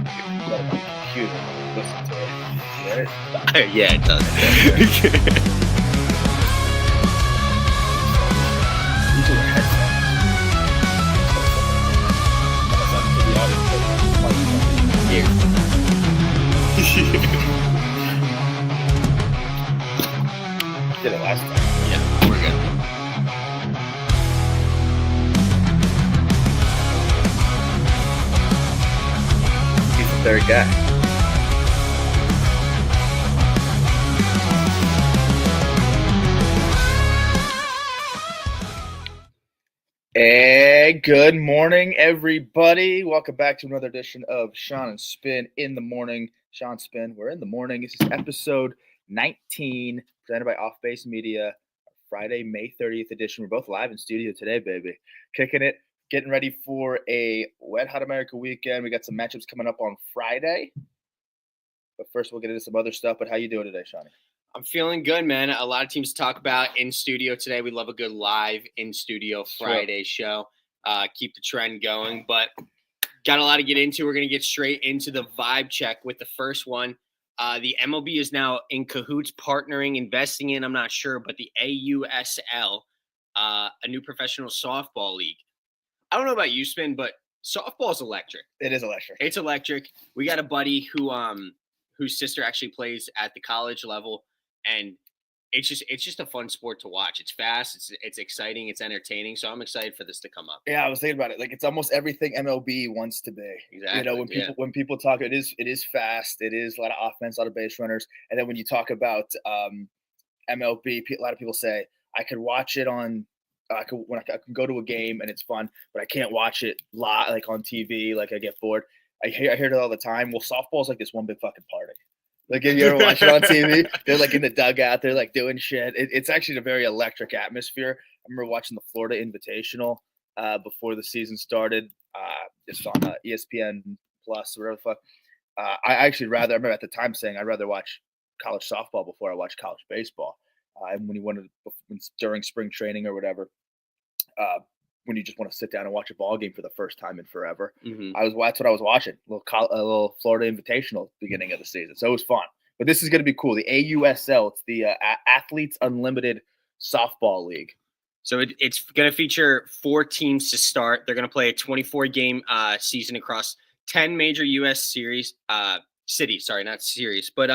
Let my computer listen to it. Right? Yeah, it does. These are the headphones. To the audience, did it last time. Yeah, we're good. He's the third guy. And good morning, everybody. Welcome back to another edition of Sean and Spin in the morning. Sean Spin, we're in the morning. This is episode 19, presented by Off Base Media, Friday, May 30th edition. We're both live in studio today, baby. Kicking it, getting ready for a Wet Hot America weekend. We got some matchups coming up on Friday. But first, we'll get into some other stuff. But how you doing today, Shawnee? I'm feeling good, man. A lot of teams to talk about in studio today. We love a good live in studio Friday show. Keep the trend going, but got a lot to get into. We're going to get straight into the vibe check with the first one. The MLB is now in cahoots, partnering, investing in, I'm not sure, but the AUSL, a new professional softball league. I don't know about you, Spin, but softball's electric. It is electric. It's electric. We got a buddy whose sister actually plays at the college level. And it's just a fun sport to watch. It's fast, it's exciting, it's entertaining. So I'm excited for this to come up. Yeah, I was thinking about it. Like it's almost everything MLB wants to be. Exactly. You know, when people talk, it is fast. It is a lot of offense, a lot of base runners. And then when you talk about MLB, a lot of people say I could watch it on. I can go to a game and it's fun, but I can't watch it live like on TV. Like I get bored. I hear it all the time. Well, softball's like this one big fucking party. Like if you ever watch it on TV, they're like in the dugout, they're like doing shit. It's actually a very electric atmosphere. I remember watching the Florida Invitational before the season started. It's on ESPN Plus or whatever the fuck. I remember at the time saying I'd rather watch college softball before I watch college baseball. And during spring training or whatever, when you just want to sit down and watch a ball game for the first time in forever. Mm-hmm. That's what I was watching. A little Florida Invitational beginning of the season. So it was fun. But this is going to be cool. The AUSL, it's the Athletes Unlimited Softball League. So it's going to feature 4 teams to start. They're going to play a 24-game season across 10 major U.S. cities. Sorry, not series. But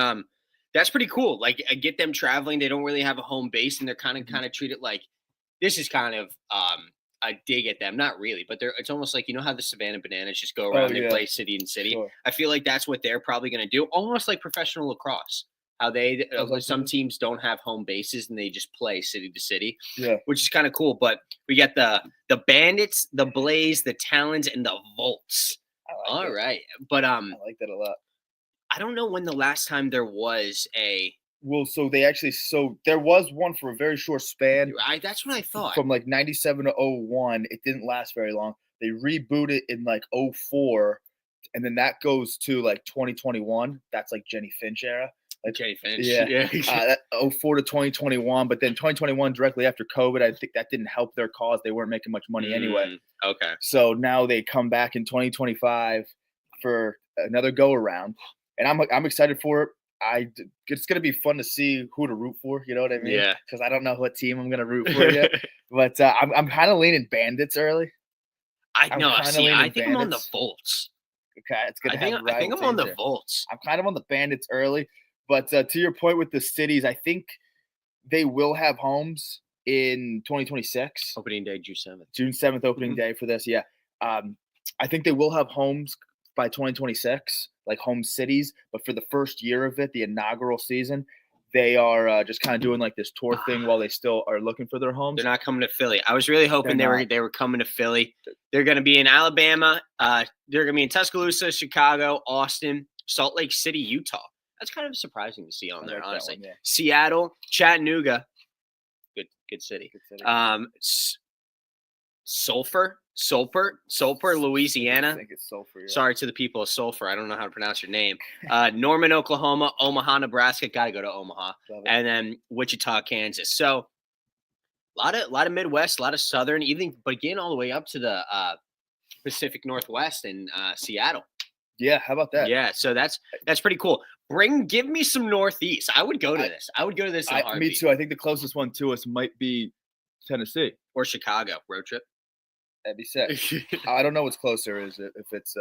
that's pretty cool. Like, get them traveling. They don't really have a home base, and they're kind of treat it like this is kind of a dig at them. Not really, but it's almost like, you know how the Savannah Bananas just go around and play city and city. Sure. I feel like that's what they're probably going to do, almost like professional lacrosse. How some teams don't have home bases and they just play city to city, which is kind of cool. But we got the Bandits, the Blaze, the Talons, and the Volts. All right, but I like that a lot. I don't know when the last time there was a. Well, there was one for a very short span. That's what I thought. From like 97 to 01, it didn't last very long. They rebooted in like 04, and then that goes to like 2021. That's like Jenny Finch era. Like Jenny Finch. Yeah. 04 to 2021, but then 2021 directly after COVID, I think that didn't help their cause. They weren't making much money anyway. Okay. So now they come back in 2025 for another go around, and I'm excited for it. It's going to be fun to see who to root for. You know what I mean? Yeah. Because I don't know what team I'm going to root for yet. But I'm kind of leaning Bandits early. I think I'm on the Volts. Okay, it's good. I think I'm on the Volts. I'm kind of on the Bandits early. But to your point with the cities, I think they will have homes in 2026. Opening day, June 7th. June 7th opening day for this. Yeah. I think they will have homes by 2026, like home cities. But for the first year of it, the inaugural season, they are just kind of doing like this tour thing while they still are looking for their homes. They're not coming to Philly. I was really hoping they were coming to Philly. They're going to be in Alabama. They're going to be in Tuscaloosa, Chicago, Austin, Salt Lake City, Utah. That's kind of surprising to see on there, honestly. One, yeah. Seattle, Chattanooga, good city. Good city. Sulphur, Louisiana. I think it's Sulphur. Yeah. Sorry to the people of Sulphur. I don't know how to pronounce your name. Norman, Oklahoma, Omaha, Nebraska. Got to go to Omaha. And then Wichita, Kansas. So a lot of Midwest, a lot of Southern, but getting all the way up to the Pacific Northwest and Seattle. Yeah, how about that? Yeah, so that's pretty cool. Give me some Northeast. I would go to this. I would go to this in a Me heartbeat. too. I think the closest one to us might be Tennessee Or Chicago road trip. That'd be sick. I don't know what's closer. Is it if it's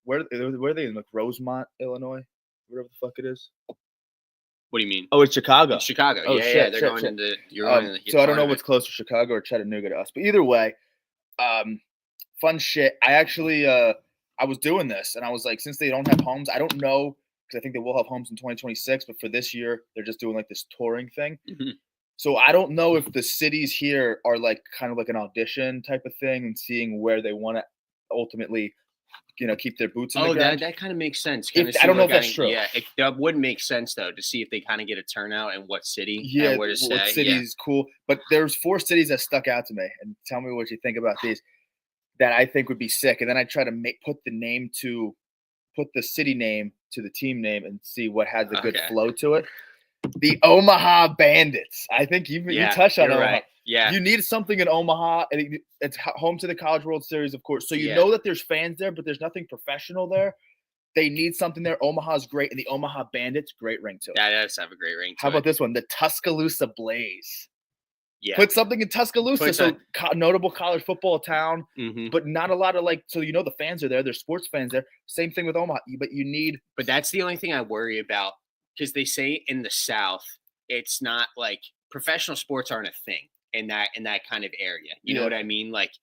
where are they in, like, Rosemont, Illinois, whatever the fuck it is? What do you mean? Oh, it's Chicago. It's Chicago. Oh, yeah, shit, they're shit, going shit. into. You're going into the So I don't know tournament. what's closer, Chicago or Chattanooga to us. But either way, fun shit. I actually I was doing this, and I was like, since they don't have homes, I don't know, because I think they will have homes in 2026. But for this year, they're just doing like this touring thing. Mhm. So I don't know if the cities here are like kind of like an audition type of thing, and seeing where they want to ultimately, keep their boots in the Oh, ground. that kind of makes sense. I don't know if that's true. Yeah, that would make sense though to see if they kind of get a turnout and what city Yeah, and where to what stay. city is cool. But there's 4 cities that stuck out to me, and tell me what you think about these that I think would be sick. And then I try to put the city name to the team name and see what has a good Okay. flow to it. The Omaha Bandits. I think you touched on you're Omaha. right. Yeah, You need something in Omaha, and it's home to the College World Series, of course. So you Yeah. know that there's fans there, but there's nothing professional there. They need something there. Omaha's great, and the Omaha Bandits, great ring to it. that does have a great ring. To How it. about this one? The Tuscaloosa Blaze. Yeah, Put something in Tuscaloosa, Put so notable college football town, Mhm. but not a lot of so the fans are there. There's sports fans there. Same thing with Omaha, but you need. But that's the only thing I worry about, because they say in the South, it's not like professional sports aren't a thing in that kind of area. You know Yeah. what I mean? Like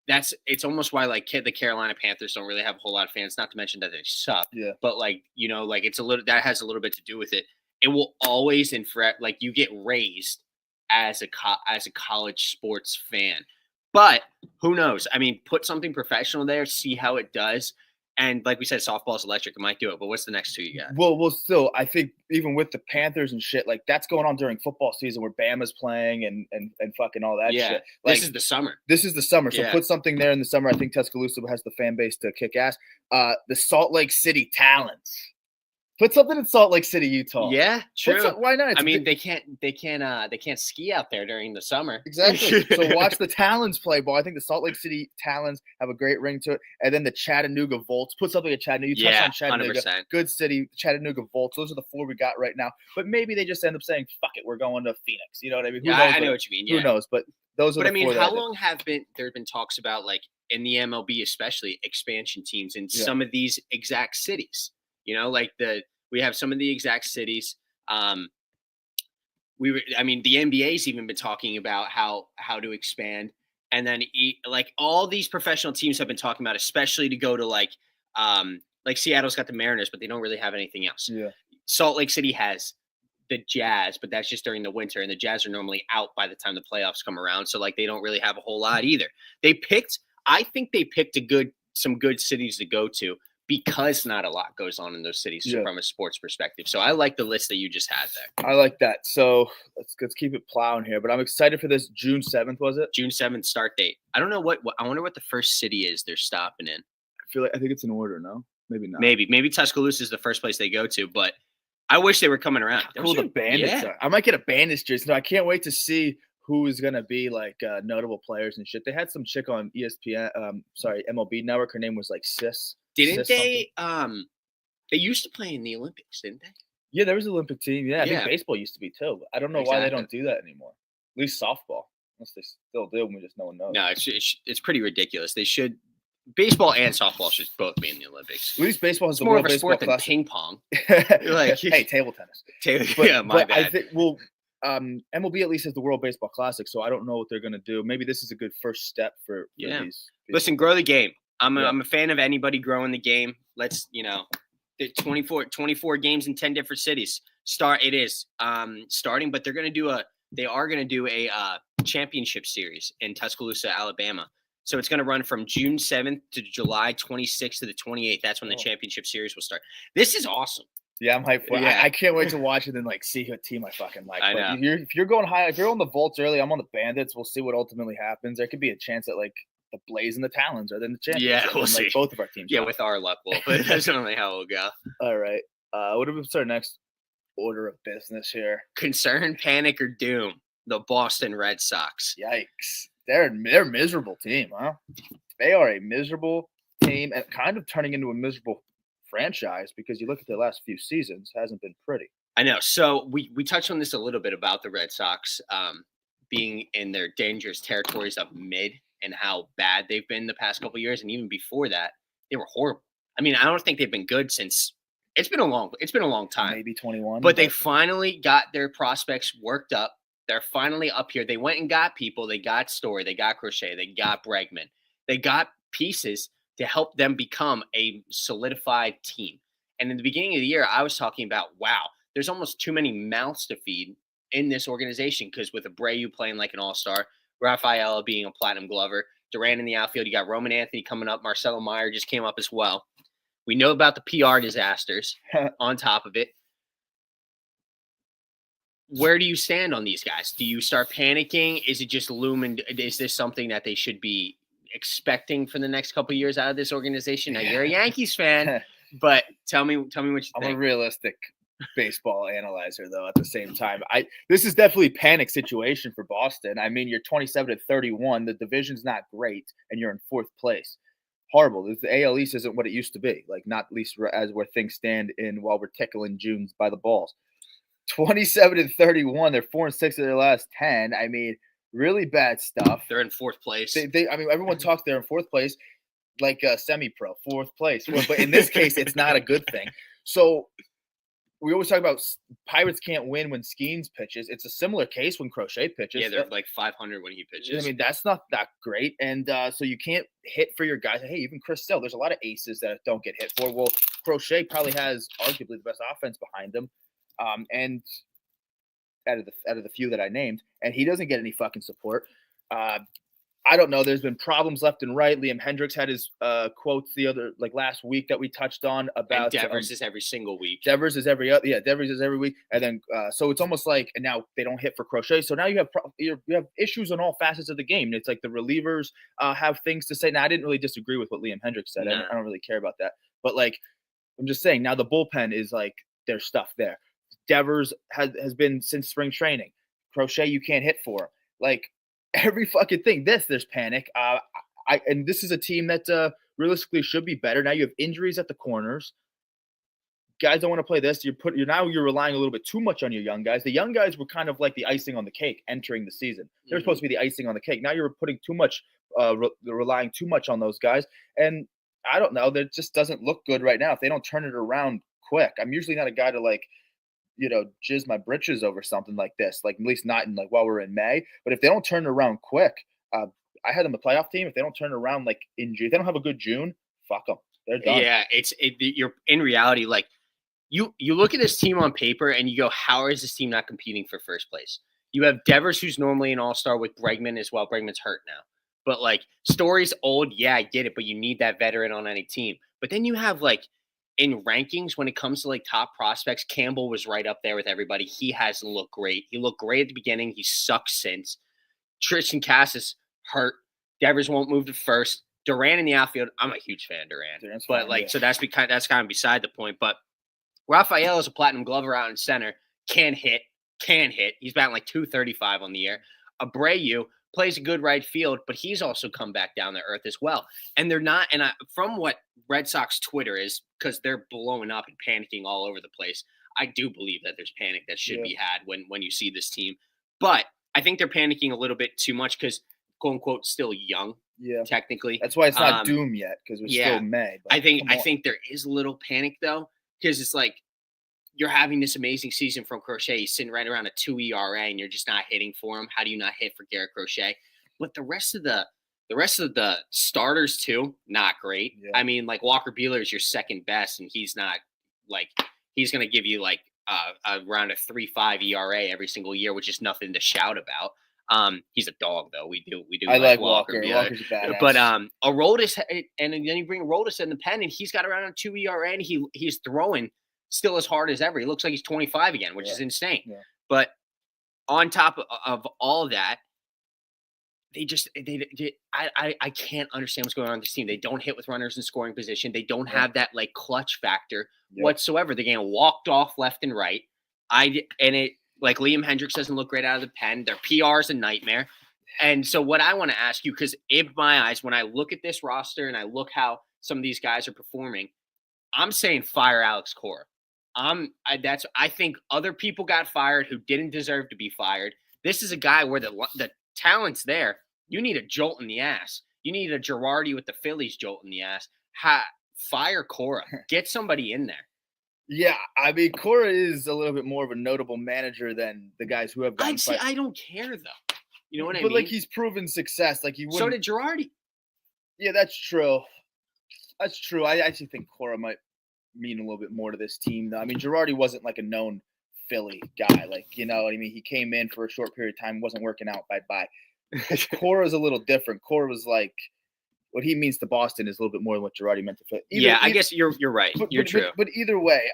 it's almost why like the Carolina Panthers don't really have a whole lot of fans. Not to mention that they suck. Yeah. But like like it's a little that has a little bit to do with it. It will always like you get raised as a college sports fan. But who knows? I mean, put something professional there, see how it does. And like we said, softball's electric. It might do it. But what's the next 2 you got? Well, still, I think even with the Panthers and shit, like that's going on during football season where Bama's playing and fucking all that Yeah, shit. Like this is the summer. This is the summer, so Yeah. put something there in the summer. I think Tuscaloosa has the fan base to kick ass. The Salt Lake City Talons. Put something in Salt Lake City, Utah. Yeah, true. Why not? It's I mean, good- they can't ski out there during the summer. Exactly. So watch the Talons play ball. I think the Salt Lake City Talons have a great ring to it. And then the Chattanooga Volts. Put something in Chattanooga. You touched Yeah, on Chattanooga. 100%. Good city, Chattanooga Volts. Those are the 4 we got right now. But maybe they just end up saying, fuck it, we're going to Phoenix. You know what I mean? Who Yeah, knows I know what you mean. Yeah. Who knows? But those are But the I mean, 4 that how did. long have there been talks about, like in the MLB especially, expansion teams in Yeah. some of these exact cities? Like we have some of the exact cities. I mean, the NBA's even been talking about how to expand, and then like all these professional teams have been talking about, especially to go to like Seattle's got the Mariners, but they don't really have anything else. Yeah. Salt Lake City has the Jazz, but that's just during the winter, and the Jazz are normally out by the time the playoffs come around, so like they don't really have a whole lot either. I think they picked some good cities to go to, because not a lot goes on in those cities from a sports perspective. So I like the list that you just had there. I like that. So let's keep it plowing here. But I'm excited for this. June 7th, was it? June 7th start date. I don't know I wonder what the first city is they're stopping in. I think it's in order. No, maybe not. Maybe Tuscaloosa is the first place they go to, but I wish they were coming around. Cool, the Bandits. Yeah. I might get a Bandits jersey. No, I can't wait to see who is gonna be like notable players and shit. They had some chick on ESPN. MLB Network. Her name was like Sis. Didn't Sis they? They used to play in the Olympics, didn't they? Yeah, there was an Olympic team. Yeah, I Yeah. think baseball used to be too. But I don't know why they Exactly. don't do that anymore. At least softball, unless they still do, and we just no one knows. No, it's pretty ridiculous. They should. Baseball and softball should both be in the Olympics. At least baseball has It's the more World of a Baseball sport than Classic. ping pong. Like, hey, table tennis. Yeah, my but I bad. think MLB at least has the World Baseball Classic, so I don't know what they're gonna do. Maybe this is a good first step for Yeah. these. Listen, grow the game. I'm Yeah. a fan of anybody growing the game. Let's, the 24 games in 10 different cities. It is starting, but they are going to do a championship series in Tuscaloosa, Alabama. So it's going to run from June 7th to July 26th to the 28th. That's when the championship series will start. This is awesome. Yeah, I'm hyped for it. Yeah. I can't wait to watch it and like see what team I fucking like. I But know. if you're going high, if you're on the Volts early, I'm on the Bandits. We'll see what ultimately happens. There could be a chance that like the Blaze and the Talons are then the champions. Yeah, we'll and, like, see. both of our teams. Yeah, are. with our luck, but that's normally how it will go. All right. What is our next order of business here? Concern, panic, or doom? The Boston Red Sox. Yikes! They're a miserable team, huh? They are a miserable team and kind of turning into a miserable franchise because you look at the last few seasons, hasn't been pretty. I know. So we touched on this a little bit about the Red Sox being in their dangerous territories of mid and how bad they've been the past couple of years, and even before that, they were horrible. I mean, I don't think they've been good since it's been a long time. Maybe 21. But they finally got their prospects worked up. They're finally up here. They went and got people. They got Story. They got Crochet. They got Bregman. They got pieces to help them become a solidified team. And in the beginning of the year, I was talking about, wow, there's almost too many mouths to feed in this organization because with Abreu playing like an all-star, Rafaela being a platinum glover, Duran in the outfield, you got Roman Anthony coming up, Marcelo Meyer just came up as well. We know about the PR disasters on top of it. Where do you stand on these guys? Do you start panicking? Is it just looming? Is this something that they should be expecting for the next couple of years out of this organization? Now, you're a Yankees fan, but tell me what you think. I'm a realistic baseball analyzer, though, at the same time. This is definitely a panic situation for Boston. I mean, you're 27-31. The division's not great, and you're in fourth place. Horrible. The AL East isn't what it used to be, like not least as where things stand in while we're tickling Junes by the balls. 27-31. They're 4-6 of their last 10. I mean, really bad stuff. They're in fourth place. I mean, everyone talks they're in fourth place, like semi-pro, fourth place. But in this case, it's not a good thing. So we always talk about Pirates can't win when Skeens pitches. It's a similar case when Crochet pitches. Yeah, they're like 500 when he pitches. I mean, that's not that great. And so you can't hit for your guys. Hey, even Chris Sale, there's a lot of aces that don't get hit for. Well, Crochet probably has arguably the best offense behind him. And out of the few that I named, and he doesn't get any fucking support. I don't know. There's been problems left and right. Liam Hendricks had his quotes last week that we touched on about. And Devers is every single week. Devers is every week, and then so it's almost like, and now they don't hit for Crochet. So now you have issues on all facets of the game. And it's like the relievers have things to say. Now I didn't really disagree with what Liam Hendricks said. No. I don't really care about that. But like I'm just saying, now the bullpen is like there's stuff there. Devers has been since spring training. Crochet you can't hit for. Like every fucking thing. There's panic. And this is a team that realistically should be better. Now you have injuries at the corners. Guys don't want to play this. You're relying a little bit too much on your young guys. The young guys were kind of like the icing on the cake entering the season. They're supposed to be the icing on the cake. Now you're putting too much, relying too much on those guys. And I don't know. That just doesn't look good right now. If they don't turn it around quick, I'm usually not a guy to jizz my britches over something like this, like at least not in while we're in May. But if they don't turn it around quick, I had them a playoff team. If they don't turn it around like in June, if they don't have a good June, fuck them. They're done. Yeah, you're in reality, like you look at this team on paper and you go, how is this team not competing for first place? You have Devers, who's normally an all-star, with Bregman as well. Bregman's hurt now. But like Story's old, yeah, I get it, but you need that veteran on any team. But then you have in rankings, when it comes to top prospects, Campbell was right up there with everybody. He hasn't looked great. He looked great at the beginning. He sucks since. Tristan Cassis hurt. Devers won't move to first. Duran in the outfield. I'm a huge fan of Duran. So that's kind of beside the point. But Rafael is a platinum glover out in center. Can hit. He's batting .235 on the year. Abreu plays a good right field, but he's also come back down to earth as well. And they're not, from what Red Sox Twitter is, because they're blowing up and panicking all over the place, I do believe that there's panic that should be had when you see this team. But I think they're panicking a little bit too much because, quote unquote, still young. Yeah, technically. That's why it's not doom yet, because we're still May. But I think there is a little panic though, because it's like you're having this amazing season from Crochet. He's sitting right around a 2 ERA, and you're just not hitting for him. How do you not hit for Garrett Crochet? But the rest of the starters too, not great. Yeah. I mean, Walker Buehler is your second best, and he's not he's going to give you around a 3.5 ERA every single year, which is nothing to shout about. He's a dog though. We do. I like Walker. Walker's a badass. But Aroldis, and then you bring Aroldis in the pen, and he's got around a 2 ERA, and he's throwing still as hard as ever. He looks like he's 25 again, which is insane. Yeah. But on top of all that, I can't understand what's going on with this team. They don't hit with runners in scoring position. They don't have that clutch factor whatsoever. They're getting walked off left and right. Liam Hendricks doesn't look great out of the pen. Their PR is a nightmare. And so what I want to ask you, because in my eyes, when I look at this roster and I look how some of these guys are performing, I'm saying fire Alex Cora. I think other people got fired who didn't deserve to be fired. This is a guy where the talent's there. You need a jolt in the ass. You need a Girardi with the Phillies jolt in the ass. Fire Cora. Get somebody in there. Yeah, I mean, Cora is a little bit more of a notable manager than the guys who have gotten fired. I don't care though. You know what I mean? But like he's proven success. Like he wouldn't. So did Girardi. Yeah, that's true. That's true. I actually think Cora might mean a little bit more to this team, though. I mean, Girardi wasn't like a known Philly guy. Like, you know what I mean? He came in for a short period of time, wasn't working out. Bye. Cora's a little different. Cora was like, what he means to Boston is a little bit more than what Girardi meant to Philly. I guess you're right. You're true. But either way,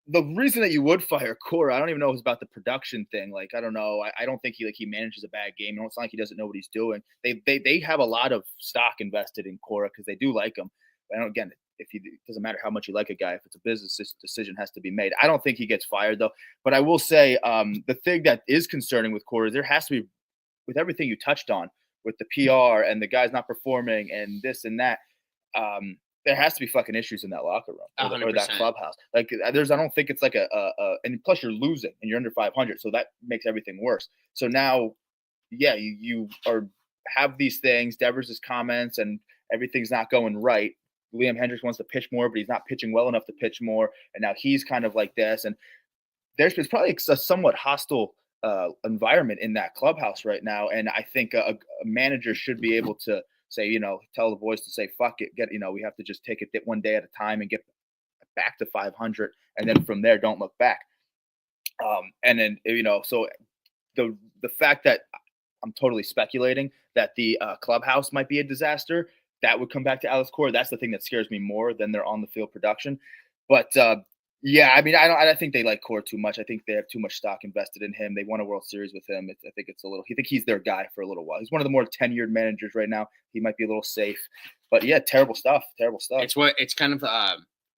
the reason that you would fire Cora, I don't even know if it's about the production thing. Like, I don't know. I don't think he manages a bad game. It's not like he doesn't know what he's doing. They have a lot of stock invested in Cora because they do like him. But again, it doesn't matter how much you like a guy, if it's a business decision has to be made. I don't think he gets fired though. But I will say the thing that is concerning with Cora is there has to be, with everything you touched on, with the PR and the guys not performing and this and that, there has to be fucking issues in that locker room or that clubhouse. Like I don't think it's like and plus you're losing and you're under 500. So that makes everything worse. So now, yeah, you have these things, Devers' comments and everything's not going right. Liam Hendriks wants to pitch more, but he's not pitching well enough to pitch more. And now he's kind of like this. And there's probably a somewhat hostile environment in that clubhouse right now. And I think a manager should be able to say, tell the boys to say, fuck it, we have to just take it one day at a time and get back to 500. And then from there, don't look back. And then, so the fact that I'm totally speculating that the clubhouse might be a disaster, that would come back to Alex Cora. That's the thing that scares me more than their on the field production. But yeah, I mean, I think they like Cora too much. I think they have too much stock invested in him. They won a World Series with him. I think he's their guy for a little while. He's one of the more tenured managers right now. He might be a little safe, but yeah, terrible stuff. It's kind of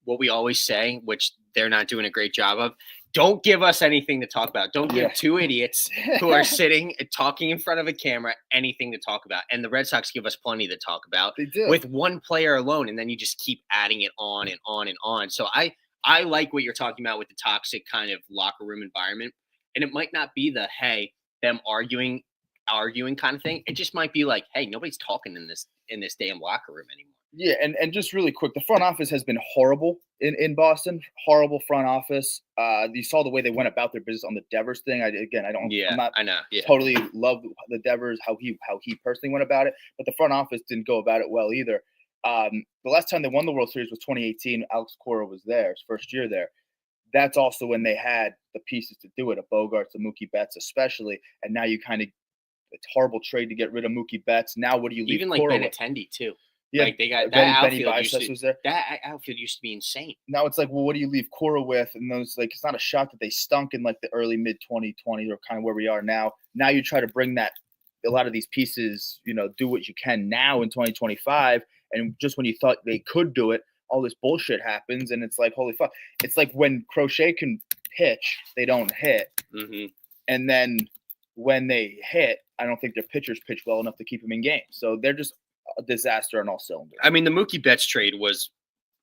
what we always say, which they're not doing a great job of. Don't give us anything to talk about. Don't give two idiots who are sitting and talking in front of a camera anything to talk about. And the Red Sox give us plenty to talk about with one player alone, and then you just keep adding it on and on and on. So I like what you're talking about with the toxic kind of locker room environment. And it might not be them arguing kind of thing. It just might be like, hey, nobody's talking in this damn locker room anymore. Yeah, and just really quick, the front office has been horrible in Boston. Horrible front office. You saw the way they went about their business on the Devers thing. I know. Totally love the Devers, how he personally went about it, but the front office didn't go about it well either. The last time they won the World Series was 2018. Alex Cora was there, his first year there. That's also when they had the pieces to do it, a Bogaerts, a Mookie Betts especially, and now you it's a horrible trade to get rid of Mookie Betts. Now what do you leave? Even like Benintendi too. Yeah, like they got that outfield was there. That outfield used to be insane. Now it's like, well, what do you leave Cora with? And those, like, it's not a shock that they stunk in like the early mid 2020s or kind of where we are now. Now you try to bring a lot of these pieces, do what you can now in 2025, and just when you thought they could do it, all this bullshit happens, and it's like, holy fuck! It's like when Crochet can pitch, they don't hit, and then when they hit, I don't think their pitchers pitch well enough to keep them in games. So they're just a disaster on all cylinders. I mean, the Mookie Betts trade was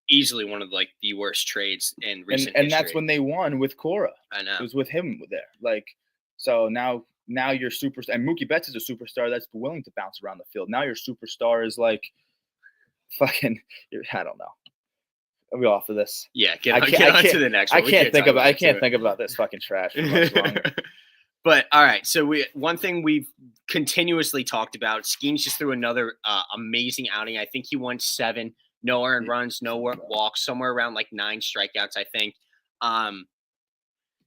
easily one of like the worst trades in recent history. And that's when they won with Cora. I know. It was with him there. Like, so now you're superstar, and Mookie Betts is a superstar that's willing to bounce around the field. Now your superstar is like fucking, I don't know. Are we off of this? Yeah, get on to the next one. I can't think about this fucking trash for much longer. But all right, so one thing we've continuously talked about, Skeens just threw another amazing outing. I think he won 7, no earned runs, no walks, somewhere around like 9 strikeouts, I think.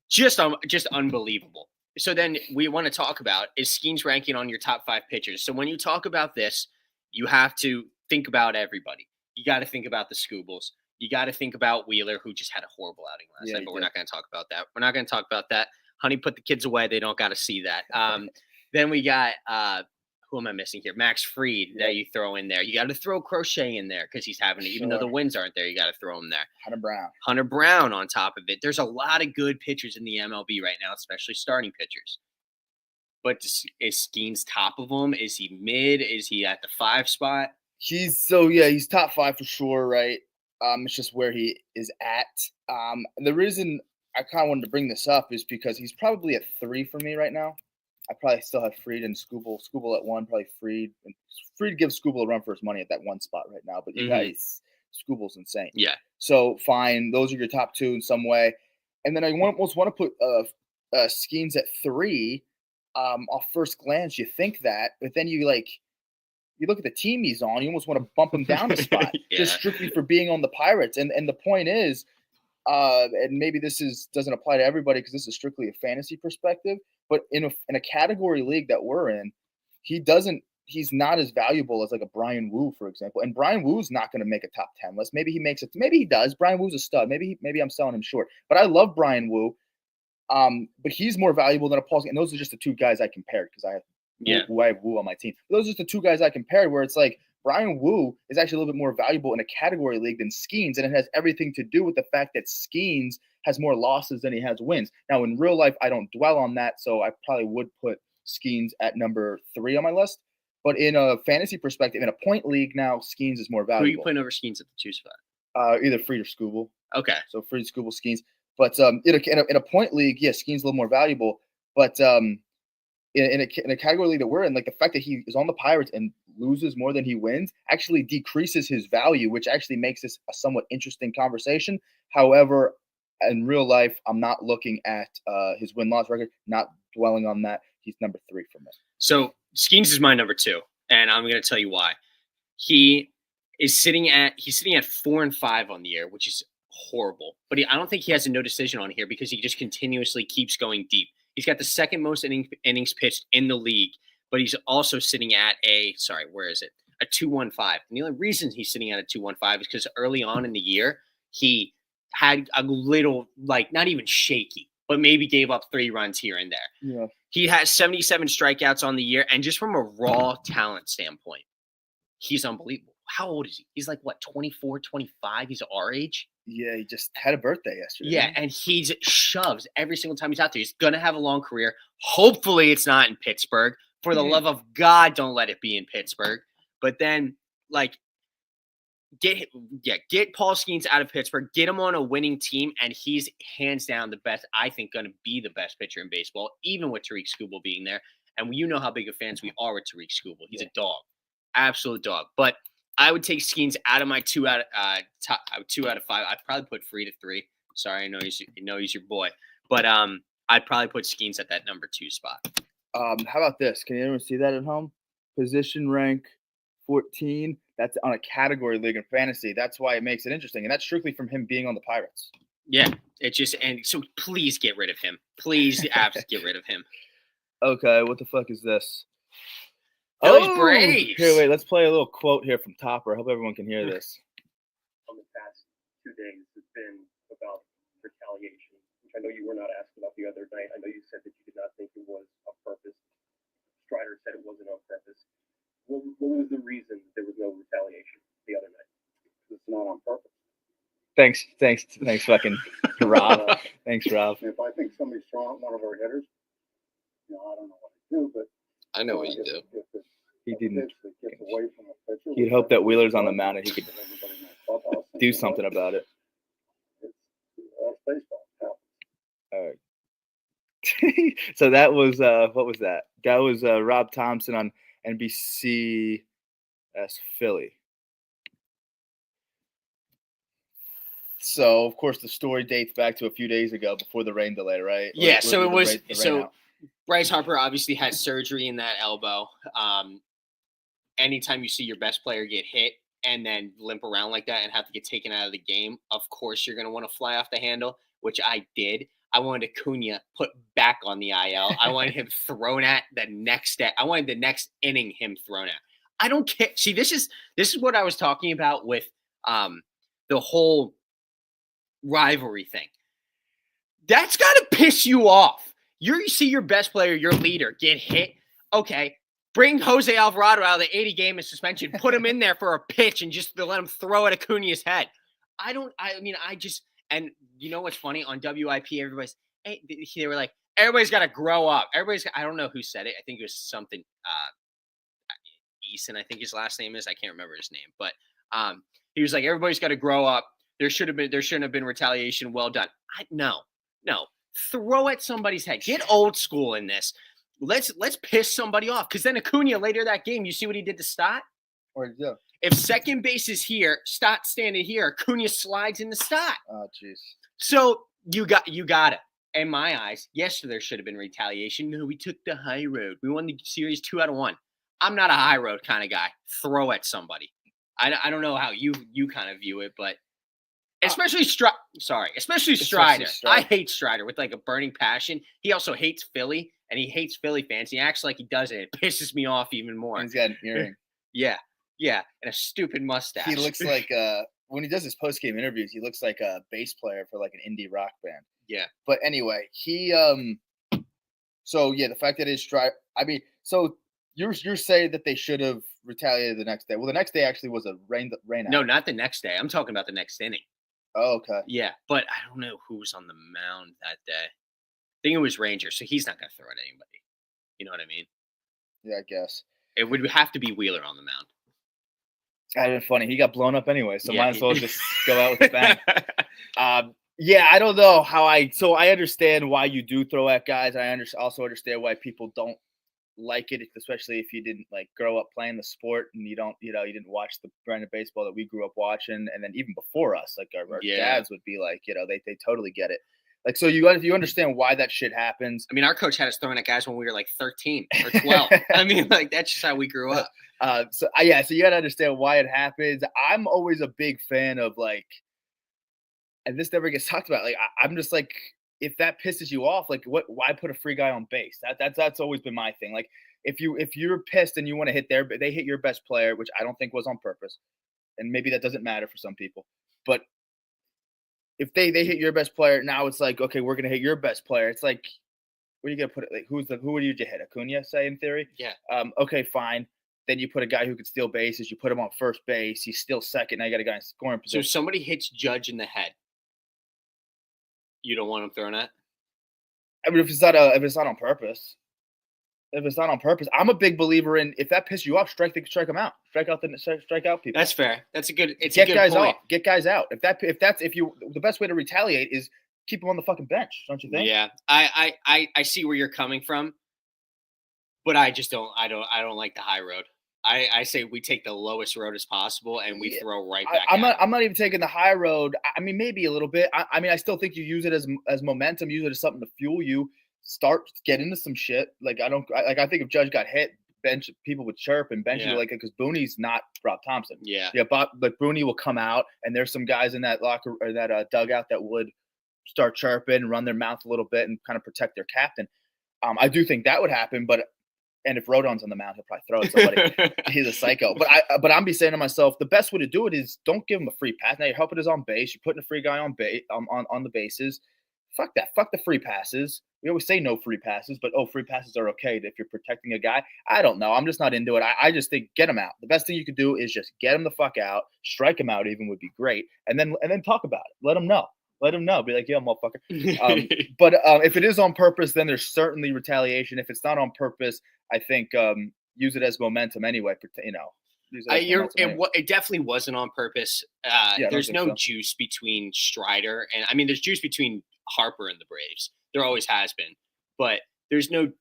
Just unbelievable. So then we want to talk about, is Skeens ranking on your top 5 pitchers? So when you talk about this, you have to think about everybody. You got to think about the Scoobles. You got to think about Wheeler, who just had a horrible outing last night, but we're not going to talk about that. Honey, put the kids away. They don't got to see that. Then we got, who am I missing here? Max Fried that you throw in there. You got to throw Crochet in there because he's having it. Even though the wins aren't there, you got to throw him there. Hunter Brown on top of it. There's a lot of good pitchers in the MLB right now, especially starting pitchers. But is Skeens top of them? Is he mid? Is he at the 5 spot? He's top 5 for sure, right? It's just where he is at. The reason I kind of wanted to bring this up is because he's probably at 3 for me right now. I probably still have Freed and Scooble. Scooble at 1, probably Freed. And Freed gives Scooble a run for his money at that 1 spot right now. But you guys, Scooble's insane. Yeah. So fine, those are your top 2 in some way. And then I almost want to put Skeens at 3. Off first glance, you think that, but then you look at the team he's on, you almost want to bump him down a spot just strictly for being on the Pirates. And the point is, and maybe this doesn't apply to everybody because this is strictly a fantasy perspective, but in a category league that we're in, he's not as valuable as like a Brian Wu, for example. And Brian Wu's not going to make a top 10 list. Maybe he makes it. Maybe he does. Brian Wu's a stud. Maybe I'm selling him short. But I love Brian Wu. But he's more valuable than a Paul. And those are just the 2 guys I compared because I have Wu on my team. But those are just the 2 guys I compared where it's like Brian Wu is actually a little bit more valuable in a category league than Skeens. And it has everything to do with the fact that Skeens has more losses than he has wins. Now, in real life, I don't dwell on that. So I probably would put Skeens at number 3 on my list. But in a fantasy perspective, in a point league now, Skeens is more valuable. Who are you putting over Skeens at the 2 spot? Either Freed or Scooble. Okay. So Freed, Scooble, Skeens. But in a point league, yes, Skeens a little more valuable. But in a category league that we're in, like the fact that he is on the Pirates and loses more than he wins actually decreases his value, which actually makes this a somewhat interesting conversation. However, in real life, I'm not looking at his win-loss record, not dwelling on that. He's number 3 for me. So Skeens is my number 2, and I'm going to tell you why. He's sitting at 4-5 on the year, which is horrible. But I don't think he has a no decision on here because he just continuously keeps going deep. He's got the second most innings pitched in the league, but he's also sitting at a 215. And the only reason he's sitting at a 215 is because early on in the year, he had a little, not even shaky, but maybe gave up 3 runs here and there. Yeah. He has 77 strikeouts on the year. And just from a raw talent standpoint, he's unbelievable. How old is he? He's 24, 25? He's our age. Yeah, he just had a birthday yesterday. Yeah, and he shoves every single time he's out there. He's going to have a long career. Hopefully it's not in Pittsburgh. For the love of God, don't let it be in Pittsburgh. But then, get Paul Skeens out of Pittsburgh, get him on a winning team, and he's hands down the best, I think, going to be the best pitcher in baseball, even with Tariq Skubal being there. And you know how big of fans we are with Tariq Skubal. He's a dog. Absolute dog. But I would take Skeens out of my 2 out of 5. I'd probably put Freed at 3. Sorry, I know he's your boy, but I'd probably put Skeens at that number 2 spot. How about this? Can anyone see that at home? Position rank 14. That's on a category league in fantasy. That's why it makes it interesting, and that's strictly from him being on the Pirates. Yeah, so please get rid of him. Please, Abs, get rid of him. Okay, what the fuck is this? Those Braves. Here, wait. Let's play a little quote here from Topper. I hope everyone can hear this. On the past 2 days, has been about retaliation, which I know you were not asked about the other night. I know you said that you did not think it was on purpose. Strider said it wasn't on purpose. What was the reason there was no retaliation the other night? It's not on purpose. Thanks, fucking Rob. Thanks, Rob. If I think somebody's throwing out one of our hitters, I don't know what to do, but I know what you do. He didn't. He'd hope that Wheeler's on the mound and he could do something about it. That's baseball. All right. So that was what was that? That was Rob Thompson on NBC Philly. So of course the story dates back to a few days ago before the rain delay, right? Yeah. So it was Bryce Harper obviously had surgery in that elbow. Anytime you see your best player get hit and then limp around like that and have to get taken out of the game, of course you're going to want to fly off the handle, which I did. I wanted Acuna put back on the IL. I wanted him thrown at the next day. I wanted the next inning him thrown at. I don't care. See, this is what I was talking about with the whole rivalry thing. That's got to piss you off. You see your best player, your leader, get hit. Okay, bring Jose Alvarado out of the 80-game of suspension. Put him in there for a pitch and just let him throw at Acuna's head. And you know what's funny? On WIP, they were like, everybody's got to grow up. I don't know who said it. I think it was something, Eason, I think his last name is. I can't remember his name. But He was like, everybody's got to grow up. There shouldn't have been retaliation. Well done. No. Throw at somebody's head. Get old school in this. Let's piss somebody off. Because then Acuna later that game, you see what he did to Stott? Or yeah. If second base is here, Stott standing here, Acuna slides into Stott. Oh, jeez. So you got it. In my eyes, yes, there should have been retaliation. No, we took the high road. We won the series 2 out of 1. I'm not a high road kind of guy. Throw at somebody. I don't know how you kind of view it, but especially Strider. I hate Strider with like a burning passion. He also hates Philly, and he hates Philly fans. He acts like he doesn't. It pisses me off even more. And he's got an earring. Yeah, and a stupid mustache. He looks like when he does his post-game interviews, he looks like a bass player for like an indie rock band. Yeah. But anyway, he so yeah, the fact that his Strider, I mean, so you're saying that they should have retaliated the next day. Well, the next day actually was a rain out. No, not the next day. I'm talking about the next inning. Oh, okay. Yeah, but I don't know who was on the mound that day. I think it was Ranger, so he's not going to throw at anybody. You know what I mean? Yeah, I guess. It would have to be Wheeler on the mound. That'd been funny. He got blown up anyway, so Yeah, might as well just go out with a bang. Yeah, I don't know how I understand why you do throw at guys. I also understand why people don't like it, especially if you didn't like grow up playing the sport and you didn't watch the brand of baseball that we grew up watching. And then even before us, like our dads would be like, they totally get it. Like, so you understand why that shit happens. I mean, our coach had us throwing at guys when we were like 13 or 12. I mean, like, that's just how we grew up. So you got to understand why it happens. I'm always a big fan of like, and this never gets talked about. Like, I'm just like, if that pisses you off, like, why put a free guy on base? That's always been my thing. Like, if you're pissed and you want to hit they hit your best player, which I don't think was on purpose, and maybe that doesn't matter for some people, but if they hit your best player, now it's like, okay, we're gonna hit your best player. It's like, where are you gonna put it? Like, who would you hit? Acuna, say, in theory? Yeah. Okay, fine. Then you put a guy who could steal bases. You put him on first base. He's still second. Now you got a guy in scoring position. So if somebody hits Judge in the head, you don't want him thrown at? I mean, if it's not on purpose. If it's not on purpose, I'm a big believer in if that pisses you off, strike them out. Strike out people. That's fair. That's a good. It's get a good guys point. off. Get guys out. The best way to retaliate is keep them on the fucking bench. Don't you think? Yeah, I see where you're coming from, but I just don't. I don't like the high road. I say we take the lowest road as possible and we throw right back. I'm not even taking the high road. I mean, maybe a little bit. I mean, I still think you use it as momentum. Use it as something to fuel you. Get into some shit. Like I think if Judge got hit, bench people would chirp and bench you like because Booney's not Rob Thompson. Yeah, but Booney will come out and there's some guys in that locker or that dugout that would start chirping, run their mouth a little bit, and kind of protect their captain. I do think that would happen, and if Rodon's on the mound, he'll probably throw at somebody. He's a psycho. But I'm be saying to myself, the best way to do it is don't give him a free pass. Now you're helping his on base. You're putting a free guy on the bases. Fuck that. Fuck the free passes. We always say no free passes, but free passes are okay if you're protecting a guy. I don't know. I'm just not into it. I just think get him out. The best thing you could do is just get him the fuck out. Strike him out even would be great. And then talk about it. Let him know. Let him know. Be like, yeah, motherfucker. But if it is on purpose, then there's certainly retaliation. If it's not on purpose, I think use it as momentum anyway. It definitely wasn't on purpose. There's no juice between Strider and there's juice between Harper and the Braves. There always has been, but there's no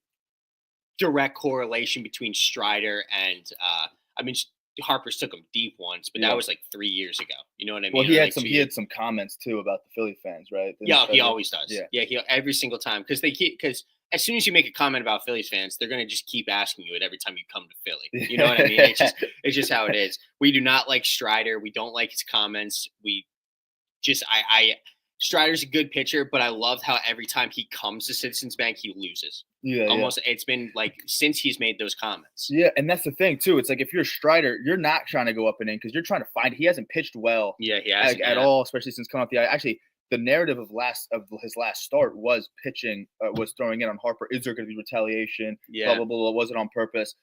direct correlation between Strider and Harper's took him deep once, but that was like 3 years ago. You know what I mean? Well, he had some comments too about the Philly fans, right? He always does. He every single time because as soon as you make a comment about Phillies fans, they're gonna just keep asking you it every time you come to Philly. You know what I mean? It's just how it is. We do not like Strider. We don't like his comments. Strider's a good pitcher, but I love how every time he comes to Citizens Bank, he loses. It's been like since he's made those comments. Yeah, and that's the thing too. It's like if you're Strider, you're not trying to go up and in because you're trying to find. He hasn't pitched well. Yeah, he hasn't at all, especially since coming off the. Actually, the narrative of his last start was pitching, was throwing in on Harper. Is there going to be retaliation? Yeah, blah blah blah. Was it on purpose?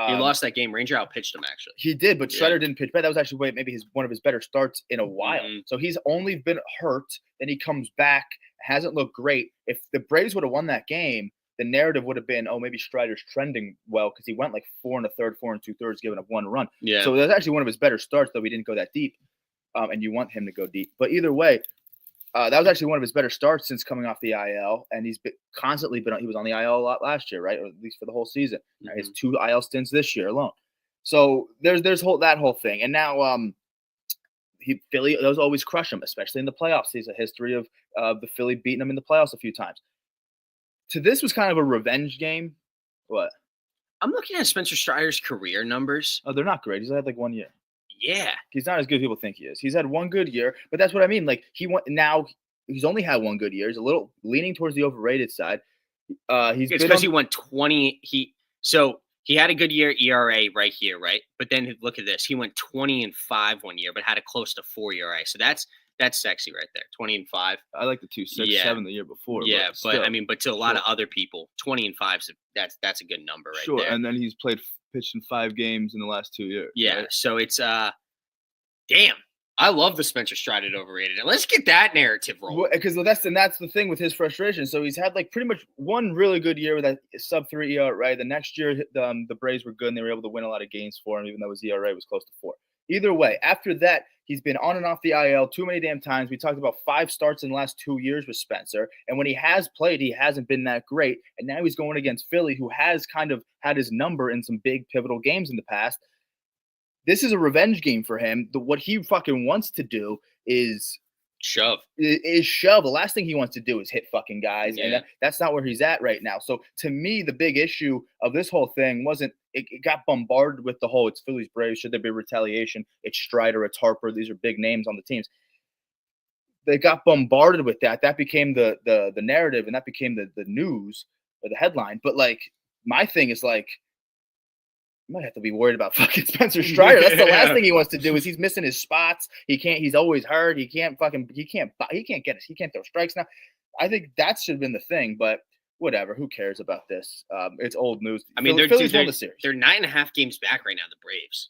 He lost that game. Ranger outpitched him actually. He did, but Strider didn't pitch bad. That was actually maybe one of his better starts in a while. Mm-hmm. So he's only been hurt. Then he comes back, hasn't looked great. If the Braves would have won that game, the narrative would have been, maybe Strider's trending well because he went like 4 1/3, 4 2/3, giving up 1 run. Yeah. So that's actually one of his better starts, though he didn't go that deep. and you want him to go deep. But either way, that was actually one of his better starts since coming off the IL, and he's constantly been. He was on the IL a lot last year, right, or at least for the whole season. Mm-hmm. His 2 IL stints this year alone. So there's that whole thing, and now Philly does always crush him, especially in the playoffs. He's a history of the Philly beating him in the playoffs a few times. This was kind of a revenge game. What? I'm looking at Spencer Strider's career numbers. Oh, they're not great. He's had like 1 year. Yeah. He's not as good as people think he is. He's had 1 good year, but that's what I mean. Like he's only had 1 good year. He's a little leaning towards the overrated side. It's because he won 20. He had a good year ERA right here, right? But then look at this. He went 20-5 1 year, but had a close to 4 ERA. So that's sexy right there. 20-5. I like the 2.67 the year before. Yeah, but to a lot of other people, 20-5 that's a good number right there. And then he's pitched in 5 games in the last 2 years. Yeah, right? So it's damn. I love the Spencer Strider overrated. And let's get that narrative rolling. Because that's the thing with his frustration. So he's had like pretty much 1 really good year with that sub-3 ERA. Right? The next year, the Braves were good and they were able to win a lot of games for him, even though his ERA was close to 4. Either way, after that, he's been on and off the IL too many damn times. We talked about 5 starts in the last 2 years with Spencer. And when he has played, he hasn't been that great. And now he's going against Philly, who has kind of had his number in some big pivotal games in the past. This is a revenge game for him. What he fucking wants to do is shove. The last thing he wants to do is hit fucking guys. Yeah. And that's not where he's at right now. So to me, the big issue of this whole thing wasn't it got bombarded with the whole it's Phillies Braves. Should there be retaliation? It's Strider, it's Harper. These are big names on the teams. They got bombarded with that. That became the narrative, and that became the news or the headline. But like my thing is like, you might have to be worried about fucking Spencer Strider. That's the last thing he wants to do. Is he's missing his spots. He's always hurt. He can't throw strikes now. I think that should have been the thing, but whatever. Who cares about this? It's old news. I mean, Phillies won the series. They're 9.5 games back right now, the Braves,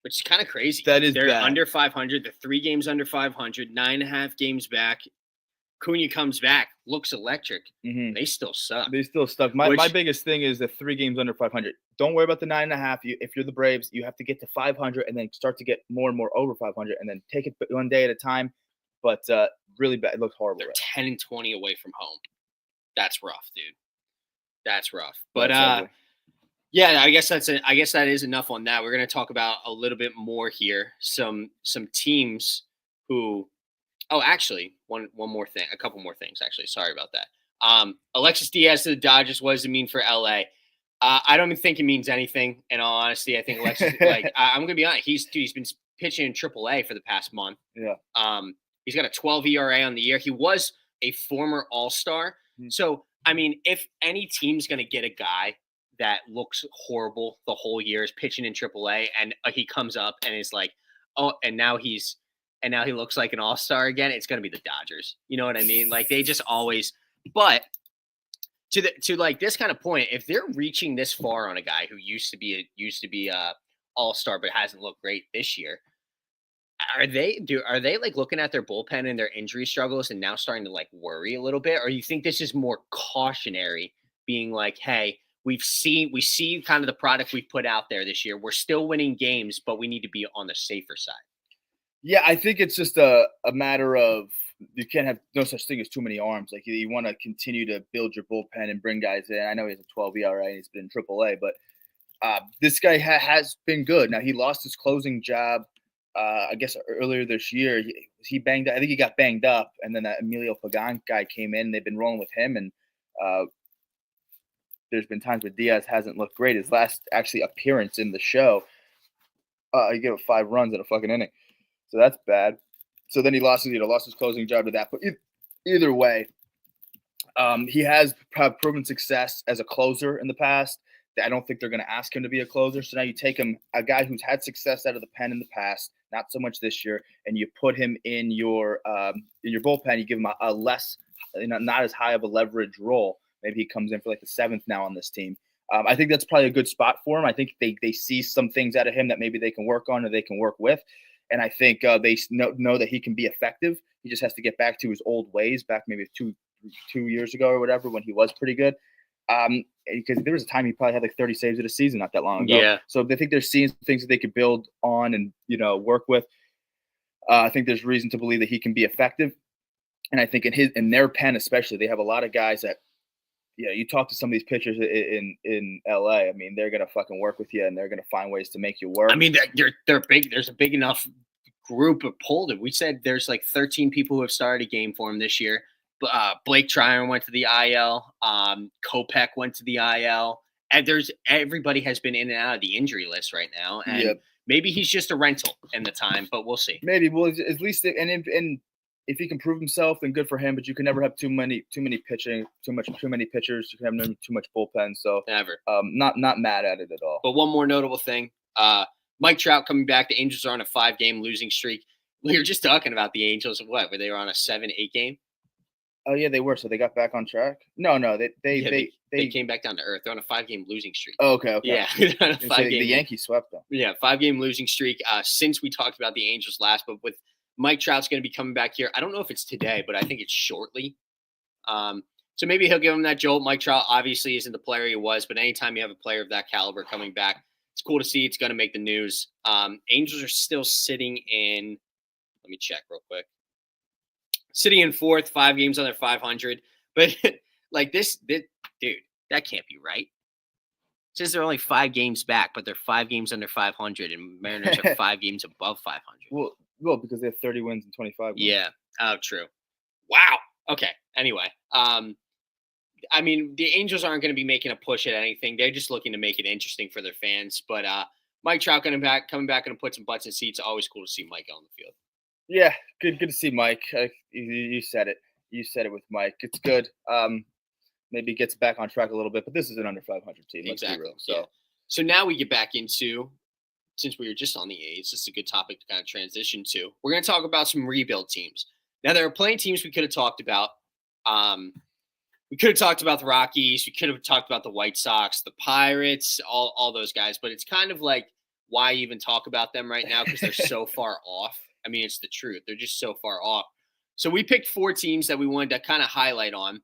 which is kind of crazy. They're bad. Under 500. They're 3 games under 500. 9.5 games back. Cunha comes back, looks electric. Mm-hmm. They still suck. They still stuck. My biggest thing is the 3 games under 500. Don't worry about the 9.5. If you're the Braves, you have to get to 500 and then start to get more and more over 500 and then take it 1 day at a time. But really bad. It looks horrible. They're 10-20 away from home. That's rough, dude. That's rough. But yeah, I guess that is enough on that. We're gonna talk about a little bit more here. Some teams who. Oh, actually, one more thing. A couple more things, actually. Sorry about that. Alexis Diaz to the Dodgers. What does it mean for LA? I don't even think it means anything. In all honesty, I think Alexis. I'm gonna be honest. He's been pitching in AAA for the past month. Yeah. He's got a 12 ERA on the year. He was a former All-Star. Mm-hmm. So, I mean, if any team's gonna get a guy that looks horrible the whole year, is pitching in AAA, and he comes up and is like, oh, and now he looks like an all-star again, it's going to be the Dodgers. You know what I mean? Like they just always, but to like this kind of point, if they're reaching this far on a guy who used to be a all-star, but hasn't looked great this year, are they like looking at their bullpen and their injury struggles and now starting to like worry a little bit? Or you think this is more cautionary, being like, hey, we see kind of the product we've put out there this year. We're still winning games, but we need to be on the safer side. Yeah, I think it's just a matter of you can't have no such thing as too many arms. Like you want to continue to build your bullpen and bring guys in. I know he has a 12 ERA and he's been in AAA, but this guy has been good. Now he lost his closing job, I guess earlier this year. He banged. I think he got banged up, and then that Emilio Pagan guy came in. They've been rolling with him, and there's been times where Diaz hasn't looked great. His last actually appearance in the show, he gave up 5 runs in a fucking inning. So that's bad. So then he lost his closing job to that. But either way, he has proven success as a closer in the past. I don't think they're going to ask him to be a closer. So now you take him, a guy who's had success out of the pen in the past, not so much this year, and you put him in your bullpen. You give him a less, not as high of a leverage role. Maybe he comes in for like the 7th now on this team. I think that's probably a good spot for him. I think they see some things out of him that maybe they can work on or they can work with. And I think they know that he can be effective. He just has to get back to his old ways, back maybe two years ago or whatever, when he was pretty good. Because there was a time he probably had like 30 saves in a season not that long ago. Yeah. So they think they're seeing things that they could build on and work with. I think there's reason to believe that he can be effective. And I think in their pen especially, they have a lot of guys that, you talk to some of these pitchers in LA. I mean, they're gonna fucking work with you, and they're gonna find ways to make you work. I mean, they're big. There's a big enough group of pulled it. We said there's like 13 people who have started a game for him this year. Blake Tryon went to the IL. Kopech went to the IL. And everybody has been in and out of the injury list right now. And maybe he's just a rental in the time, but we'll see. Maybe. Well, at least and if he can prove himself, then good for him. But you can never have too many pitchers. You can have too much bullpen. So never. Not mad at it at all. But one more notable thing: Mike Trout coming back. The Angels are on a 5-game losing streak. We were just talking about the Angels. Where they were on a 7-8 game. Oh yeah, they were. So they got back on track. No, they came back down to earth. They're on a 5-game losing streak. Oh, okay. Yeah, the Yankees swept them. Yeah, 5-game losing streak. Since we talked about the Angels last, but with Mike Trout's going to be coming back here. I don't know if it's today, but I think it's shortly. So maybe he'll give him that jolt. Mike Trout obviously isn't the player he was, but anytime you have a player of that caliber coming back, it's cool to see. It's going to make the news. Angels are still sitting in. Let me check real quick. Sitting in 4th, 5 games under 500. But like this, dude, that can't be right. It says they're only 5 games back, but they're 5 games under 500, and Mariners are 5 games above 500. Well, because they have 30 wins and 25 wins. Yeah. Oh, true. Wow. Okay. Anyway, I mean, the Angels aren't going to be making a push at anything. They're just looking to make it interesting for their fans. But Mike Trout coming back and put some butts in seats. Always cool to see Mike on the field. Yeah, good to see Mike. You said it. You said it with Mike. It's good. Maybe gets back on track a little bit, but this is an under 500 team. Let's be real. So now we get back into, since we were just on the A's, this is a good topic to kind of transition to. We're going to talk about some rebuild teams. Now, there are plenty of teams we could have talked about. We could have talked about the Rockies. We could have talked about the White Sox, the Pirates, all those guys. But it's kind of like, why even talk about them right now? Because they're so far off. I mean, it's the truth. They're just so far off. So we picked 4 teams that we wanted to kind of highlight on,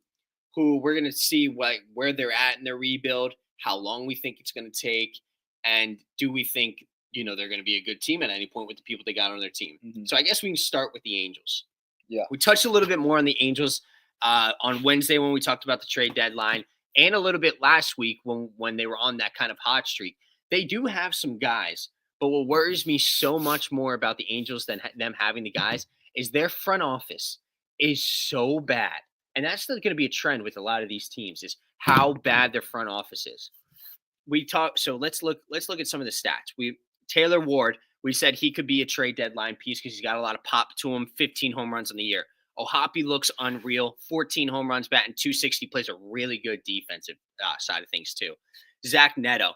who we're going to see where they're at in their rebuild, how long we think it's going to take, and do we think, they're going to be a good team at any point with the people they got on their team. Mm-hmm. So I guess we can start with the Angels. Yeah. We touched a little bit more on the Angels on Wednesday when we talked about the trade deadline, and a little bit last week when they were on that kind of hot streak. They do have some guys, but what worries me so much more about the Angels than them having the guys is their front office is so bad. And that's still going to be a trend with a lot of these teams, is how bad their front office is. So let's look at some of the stats. Taylor Ward, we said he could be a trade deadline piece because he's got a lot of pop to him, 15 home runs on the year. Ohapi looks unreal, 14 home runs, batting .260, plays a really good defensive side of things too. Zach Neto,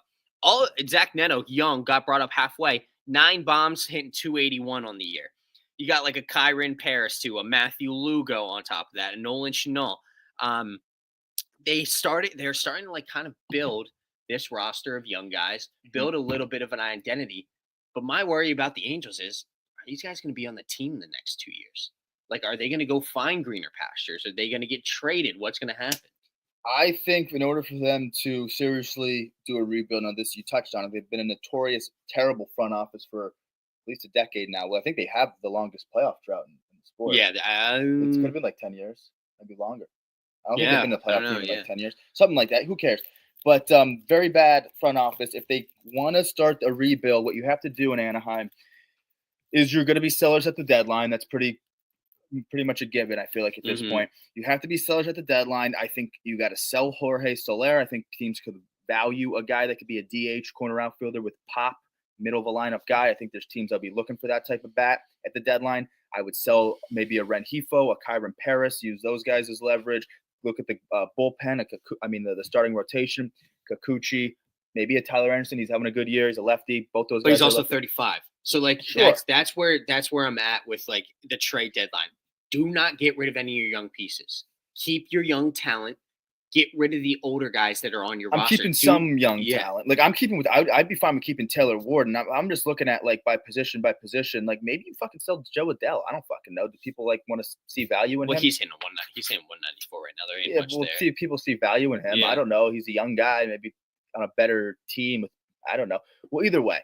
young, got brought up halfway, 9 bombs, hitting .281 on the year. You got like a Kyron Paris too, a Matthew Lugo on top of that, a Nolan Chanel. They're starting to like kind of build this roster of young guys, build a little bit of an identity. But my worry about the Angels is, are these guys going to be on the team in the next 2 years? Like, are they going to go find greener pastures? Are they going to get traded? What's going to happen? I think in order for them to seriously do a rebuild on this, you touched on it. They've been a notorious, terrible front office for at least a decade now. Well, I think they have the longest playoff drought in the sport. Yeah. It's going to be like 10 years, maybe longer. I don't think they've been in the playoff team in like 10 years. Something like that. Who cares? But very bad front office. If they want to start a rebuild, what you have to do in Anaheim is you're going to be sellers at the deadline. That's pretty much a given, I feel like, at this point. You have to be sellers at the deadline. I think you got to sell Jorge Soler. I think teams could value a guy that could be a DH corner outfielder with pop, middle of a lineup guy. I think there's teams that'll be looking for that type of bat at the deadline. I would sell maybe a Rengifo, a Kyron Paris, use those guys as leverage. Look at the bullpen, the starting rotation, Kikuchi, maybe a Tyler Anderson. He's having a good year. He's a lefty. Both those guys. But he's also 35. So like sure. that's where I'm at with like the trade deadline. Do not get rid of any of your young pieces. Keep your young talent. Get rid of the older guys that are on your roster. I'm keeping some young talent. Like I'm keeping I'd be fine with keeping Taylor Ward. And I'm just looking at like by position. Like maybe you fucking sell Joe Adell. I don't fucking know. Do people like want to see value in him? Well, he's hitting 190. He's hitting 194 right now. There ain't much there. People see value in him. Yeah. I don't know. He's a young guy, maybe on a better team. I don't know. Well, either way,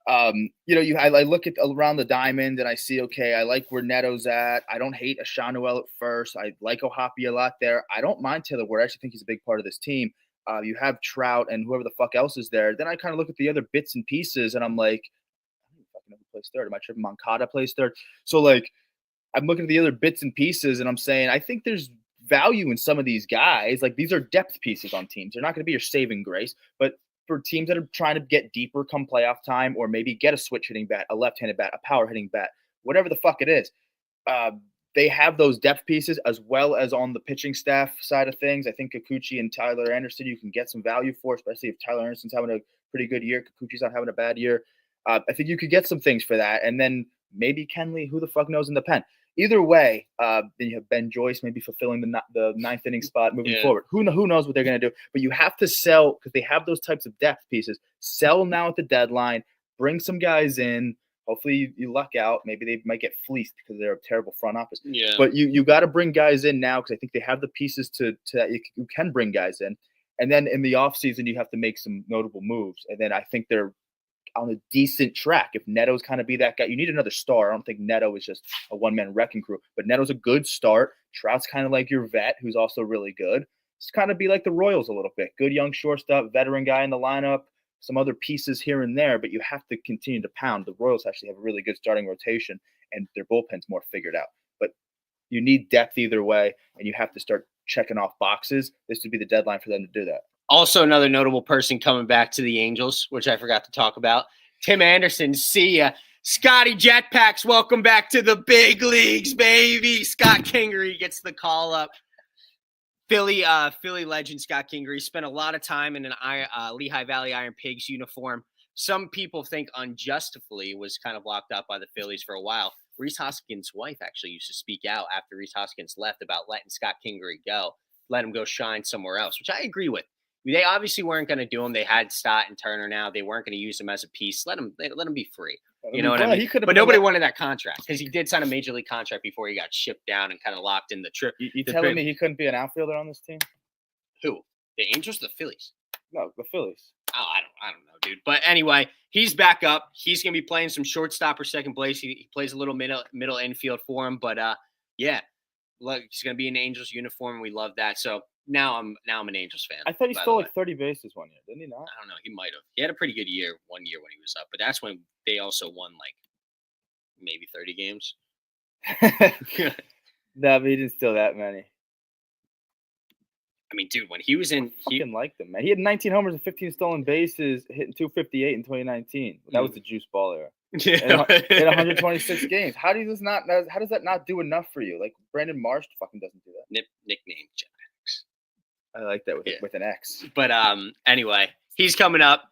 I look at around the diamond and I see, okay, I like where Neto's at. I don't hate Ashanuel at first. I like Ohapi a lot there. I don't mind Taylor Ward. I actually think he's a big part of this team. You have Trout and whoever the fuck else is there. Then I kind of look at the other bits and pieces and I'm like, I don't fucking know who plays third. Am I tripping? Moncada plays third. So like, I'm looking at the other bits and pieces and I'm saying, I think there's value in some of these guys. Like these are depth pieces on teams. They're not going to be your saving grace, but for teams that are trying to get deeper come playoff time, or maybe get a switch hitting bat, a left-handed bat, a power hitting bat, whatever the fuck it is, they have those depth pieces as well as on the pitching staff side of things. I think Kikuchi and Tyler Anderson you can get some value for, especially if Tyler Anderson's having a pretty good year. Kikuchi's not having a bad year. I think you could get some things for that. And then maybe Kenley, who the fuck knows in the pen. Either way, then you have Ben Joyce maybe fulfilling the ninth inning spot moving forward. Who knows what they're going to do? But you have to sell because they have those types of depth pieces. Sell now at the deadline. Bring some guys in. Hopefully you luck out. Maybe they might get fleeced because they're a terrible front office. Yeah. But you got to bring guys in now because I think they have the pieces to you can bring guys in. And then in the offseason, you have to make some notable moves. And then I think they're on a decent track. If Neto's kind of be that guy, you need another star. I don't think Neto is just a one-man wrecking crew, but Neto's a good start. Trout's kind of like your vet, who's also really good. It's kind of be like the Royals a little bit. Good young shortstop, veteran guy in the lineup, some other pieces here and there, but you have to continue to pound. The Royals actually have a really good starting rotation, and their bullpen's more figured out. But you need depth either way, and you have to start checking off boxes. This would be the deadline for them to do that. Also, another notable person coming back to the Angels, which I forgot to talk about. Tim Anderson, see ya. Scotty Jetpacks, welcome back to the big leagues, baby. Scott Kingery gets the call up. Philly legend Scott Kingery spent a lot of time in an Lehigh Valley Iron Pigs uniform. Some people think unjustifiably was kind of locked up by the Phillies for a while. Rhys Hoskins' wife actually used to speak out after Rhys Hoskins left about letting Scott Kingery go, let him go shine somewhere else, which I agree with. They obviously weren't going to do him. They had Stott and Turner now. They weren't going to use him as a piece. Let him be free. You know what I mean? But nobody wanted that contract because he did sign a major league contract before he got shipped down and kind of locked in the trip. You telling me he couldn't be an outfielder on this team? Who? The Angels or the Phillies? No, the Phillies. Oh, I don't know, dude. But anyway, he's back up. He's going to be playing some shortstop or second base. He plays a little middle infield for him. But yeah, look, he's going to be in the Angels uniform. We love that. So now I'm an Angels fan. I thought he stole like 30 bases one year, didn't he not? I don't know. He might have. He had a pretty good year one year when he was up, but that's when they also won like maybe 30 games. No, but he didn't steal that many. I mean, dude, when he was in, he liked him, man. He had 19 homers and 15 stolen bases, hitting 258 in 2019. That was the juice ball era. Yeah. In 126 games. How does that not do enough for you? Like Brandon Marsh fucking doesn't do that. Nickname Jetpacks. I like that with an X. But anyway, he's coming up.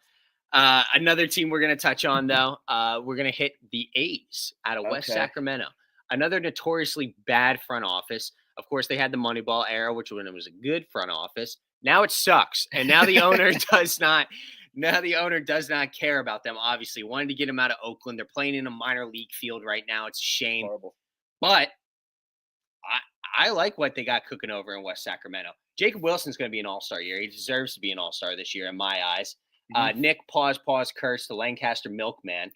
Another team we're going to touch on, though, we're going to hit the A's out of West Sacramento. Another notoriously bad front office. Of course, they had the Moneyball era, which when it was a good front office. Now it sucks, and now the owner does not. Now the owner does not care about them. Obviously, wanted to get them out of Oakland. They're playing in a minor league field right now. It's a shame. Horrible. But I like what they got cooking over in West Sacramento. Jacob Wilson's going to be an all-star year. He deserves to be an all-star this year in my eyes. Nick pause curse, the Lancaster milkman,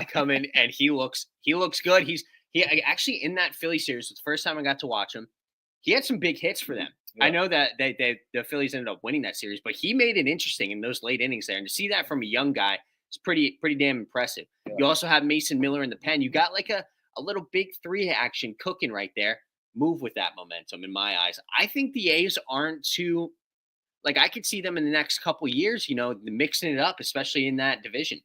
come in, and he looks good. He actually in that Philly series, it's the first time I got to watch him. He had some big hits for them. Yeah. I know that the Phillies ended up winning that series, but he made it interesting in those late innings there. And to see that from a young guy is pretty damn impressive. Yeah. You also have Mason Miller in the pen. You got like a little big three action cooking right there. Move with that momentum in my eyes. I think the A's aren't too – I could see them in the next couple of years, mixing it up, especially in that division.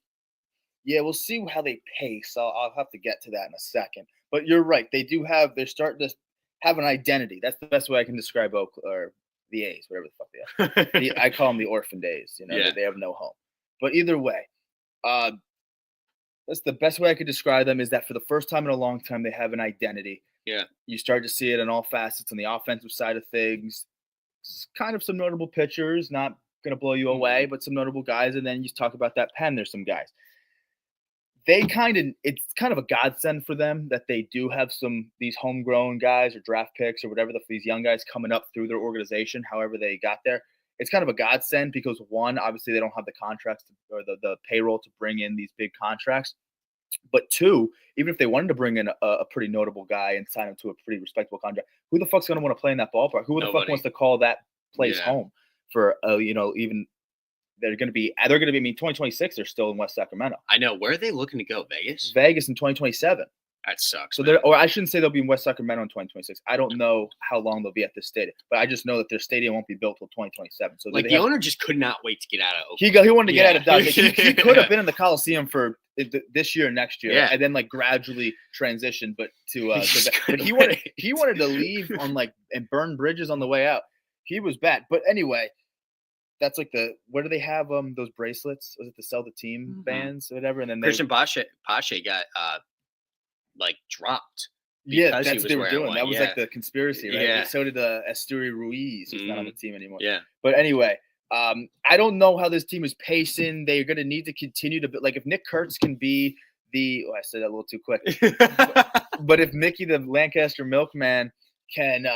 Yeah, we'll see how they pace. I'll have to get to that in a second. But you're right. They're starting to have an identity. That's the best way I can describe Oakland or the A's, whatever the fuck they are. I call them the orphan days. They have no home. But either way, that's the best way I could describe them is that for the first time in a long time, they have an identity. Yeah. You start to see it in all facets on the offensive side of things. It's kind of some notable pitchers, not going to blow you away, but some notable guys. And then you talk about that pen, there's some guys. It's kind of a godsend for them that they do have these homegrown guys or draft picks or whatever, these young guys coming up through their organization, however they got there. it's kind of a godsend because one, obviously they don't have the contracts or the payroll to bring in these big contracts. But two, even if they wanted to bring in a pretty notable guy and sign him to a pretty respectable contract, who the fuck's going to want to play in that ballpark? Who the fuck Nobody. wants to call that place Yeah. home for, even they're going to be, I mean, 2026, they're still in West Sacramento. I know. Where are they looking to go? Vegas? Vegas in 2027. That sucks. So man. or I shouldn't say they'll be in West Sacramento in 2026. I don't know how long they'll be at this stadium, but I just know that their stadium won't be built till 2027. So like the owner just could not wait to get out of Oakland. he wanted to get out of Yeah. Dodge. He could have been in the Coliseum for this year and next year, Yeah. and then like gradually transition. But just but he wanted to leave on and burn bridges on the way out. He was bad. But anyway, that's like where do they have those bracelets? Was it to sell the team bands or whatever? And then Christian Pache got dropped. Yeah, because he that's was what they were wearing doing. one, That was yeah. like the conspiracy, right? Yeah. So did Asturi Ruiz, who's not on the team anymore. Yeah. But anyway, I don't know how this team is pacing. They're going to need to continue to if Nick Kurtz can be I said that a little too quick. But if Mickey the Lancaster Milkman can,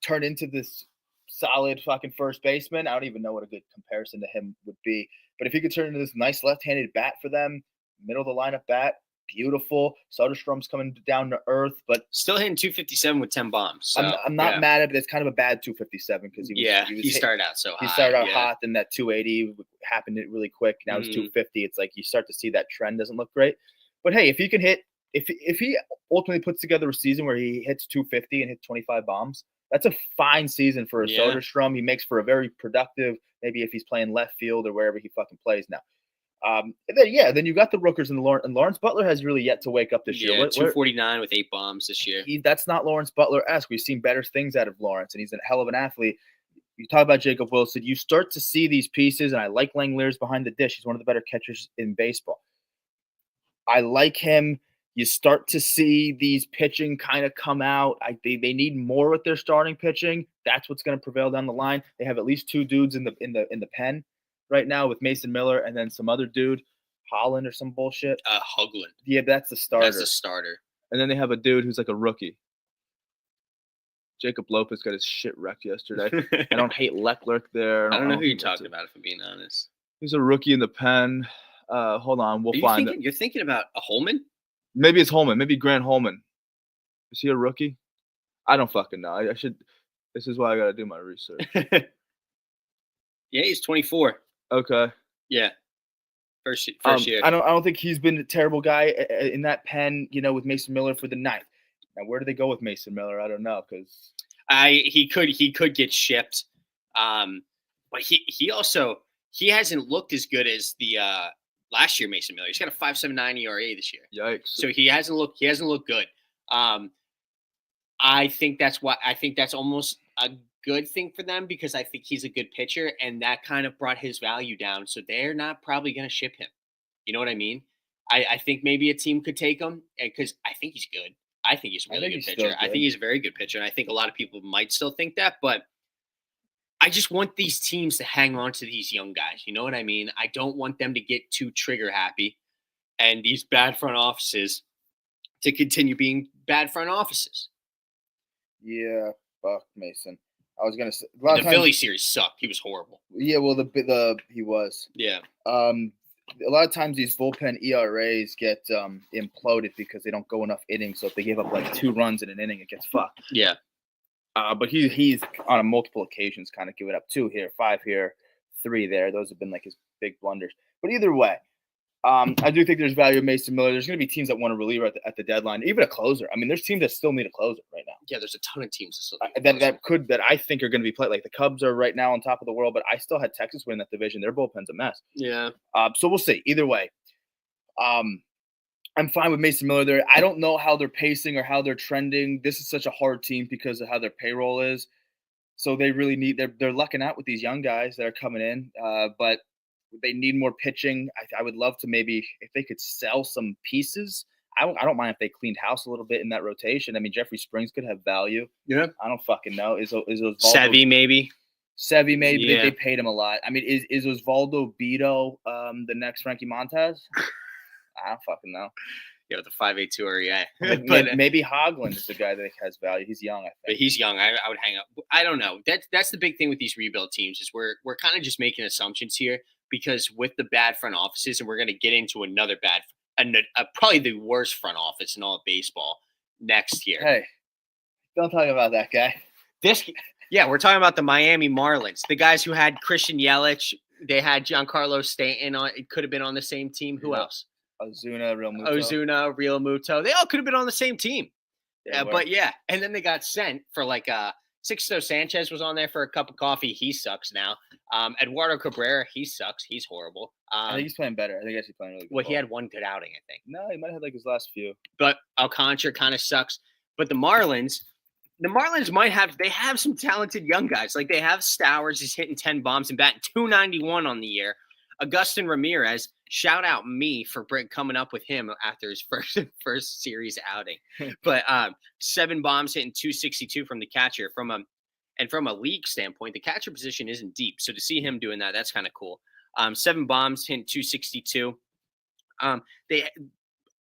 turn into this solid fucking first baseman, I don't even know what a good comparison to him would be. But if he could turn into this nice left-handed bat for them, middle of the lineup bat, beautiful. Soderstrom's coming down to earth, but still hitting 257 with 10 bombs. So, I'm not mad at it. It's kind of a bad 257 because he started out so hot. He started out hot, then that 280 happened really quick. Now it's 250. It's like you start to see that trend doesn't look great. But hey, if he can hit, if he ultimately puts together a season where he hits 250 and hits 25 bombs, that's a fine season for a Soderstrom. He makes for a very productive, maybe if he's playing left field or wherever he fucking plays now. Then you got the Rookers and Lawrence Butler has really yet to wake up this year. 249 with 8 bombs this year. That's not Lawrence Butler-esque. We've seen better things out of Lawrence, and he's a hell of an athlete. You talk about Jacob Wilson. You start to see these pieces, and I like Langeliers behind the dish. He's one of the better catchers in baseball. I like him. You start to see these pitching kind of come out. They need more with their starting pitching. That's what's going to prevail down the line. They have at least 2 dudes in the pen right now with Mason Miller and then some other dude, Holland or some bullshit. Hoagland. Yeah, that's the starter. That's the starter. And then they have a dude who's like a rookie. Jacob Lopez got his shit wrecked yesterday. I don't hate Leclerc there. I don't know who you're talking about, if I'm being honest. He's a rookie in the pen. Hold on, we'll find it. You're thinking about a Holman? Maybe it's Holman. Maybe Grant Holman. Is he a rookie? I don't fucking know. I should. This is why I got to do my research. Yeah, he's 24. Okay. Yeah. First year. I don't think he's been a terrible guy in that pen. With Mason Miller for the 9th. Now, where do they go with Mason Miller? I don't know because he could get shipped, but he hasn't looked as good as the last year Mason Miller. He's got a 5.79 ERA this year. Yikes! So he hasn't looked good. I think that's almost a good thing for them because I think he's a good pitcher, and that kind of brought his value down. So they're not probably going to ship him. You know what I mean? I think maybe a team could take him because I think he's good. I think he's a really good pitcher. I think he's a very good pitcher, and I think a lot of people might still think that, but I just want these teams to hang on to these young guys. You know what I mean? I don't want them to get too trigger happy and these bad front offices to continue being bad front offices. Yeah, fuck Mason. I was gonna say the Philly series sucked. He was horrible. Yeah, well, he was. Yeah. A lot of times these bullpen ERAs get imploded because they don't go enough innings. So if they give up like 2 runs in an inning, it gets fucked. Yeah. But he's on multiple occasions kind of given up 2 here, 5 here, 3 there. Those have been like his big blunders. But either way, I do think there's value in Mason Miller. There's going to be teams that want to reliever at the deadline, even a closer. I mean, there's teams that still need a closer right now. Yeah, there's a ton of teams that I think are going to be played. Like the Cubs are right now on top of the world, but I still had Texas win that division. Their bullpen's a mess. Yeah. So we'll see. Either way, I'm fine with Mason Miller there. I don't know how they're pacing or how they're trending. This is such a hard team because of how their payroll is. So they really need. They're lucking out with these young guys that are coming in, but they need more pitching. I would love to maybe if they could sell some pieces. I don't mind if they cleaned house a little bit in that rotation. I mean, Jeffrey Springs could have value. Yeah. I don't fucking know. Is Osvaldo Sevy maybe? Sevy maybe. Yeah. They paid him a lot. I mean, is Osvaldo Beto the next Frankie Montez? I don't fucking know. Yeah, with the 5.82 REA. But maybe Hoagland is the guy that has value. He's young, I But think. he's young. I would hang up. I don't know. That's the big thing with these rebuild teams is we're kind of just making assumptions here because with the bad front offices, and we're going to get into another bad, probably the worst front office in all of baseball next year. Hey, don't talk about that guy. We're talking about the Miami Marlins, the guys who had Christian Yelich. They had Giancarlo Stanton on. It could have been on the same team. Who else? Ozuna, Real Muto. They all could have been on the same team. But and then they got sent for Sixto Sanchez was on there for a cup of coffee. He sucks now. Eduardo Cabrera, he sucks. He's horrible. I think he's playing better. I think he's actually playing really good. Well, he had one good outing, I think. No, he might have had his last few. But Alcantara kind of sucks. But the Marlins they have some talented young guys. Like they have Stowers, he's hitting 10 bombs and batting 291 on the year. Agustin Ramirez, shout out me for coming up with him after his first series outing. But 7 bombs hitting 262 from the catcher. From a league standpoint, the catcher position isn't deep. So to see him doing that, that's kind of cool. 7 bombs hitting 262. They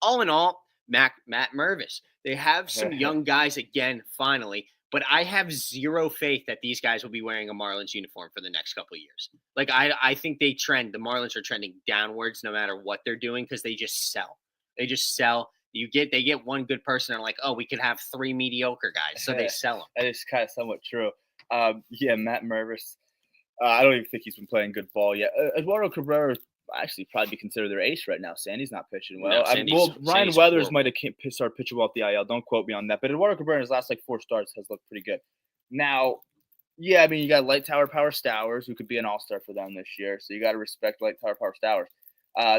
all in all, Matt Mervis. They have some young guys again, finally. But I have zero faith that these guys will be wearing a Marlins uniform for the next couple of years. Like I think the Marlins are trending downwards no matter what they're doing because they just sell. They just sell. They get one good person and like, oh, we could have 3 mediocre guys. So they sell them. That is kind of somewhat true. Matt Mervis. I don't even think he's been playing good ball yet. Eduardo Cabrera is actually probably be considered their ace right now. Sandy's not pitching well. Ryan Weathers might have started pitching well at the IL. Don't quote me on that. But Eduardo Cabrera in his last 4 starts has looked pretty good. Now, I mean, you got Light Tower Power Stowers, who could be an all-star for them this year. So you got to respect Light Tower Power Stowers.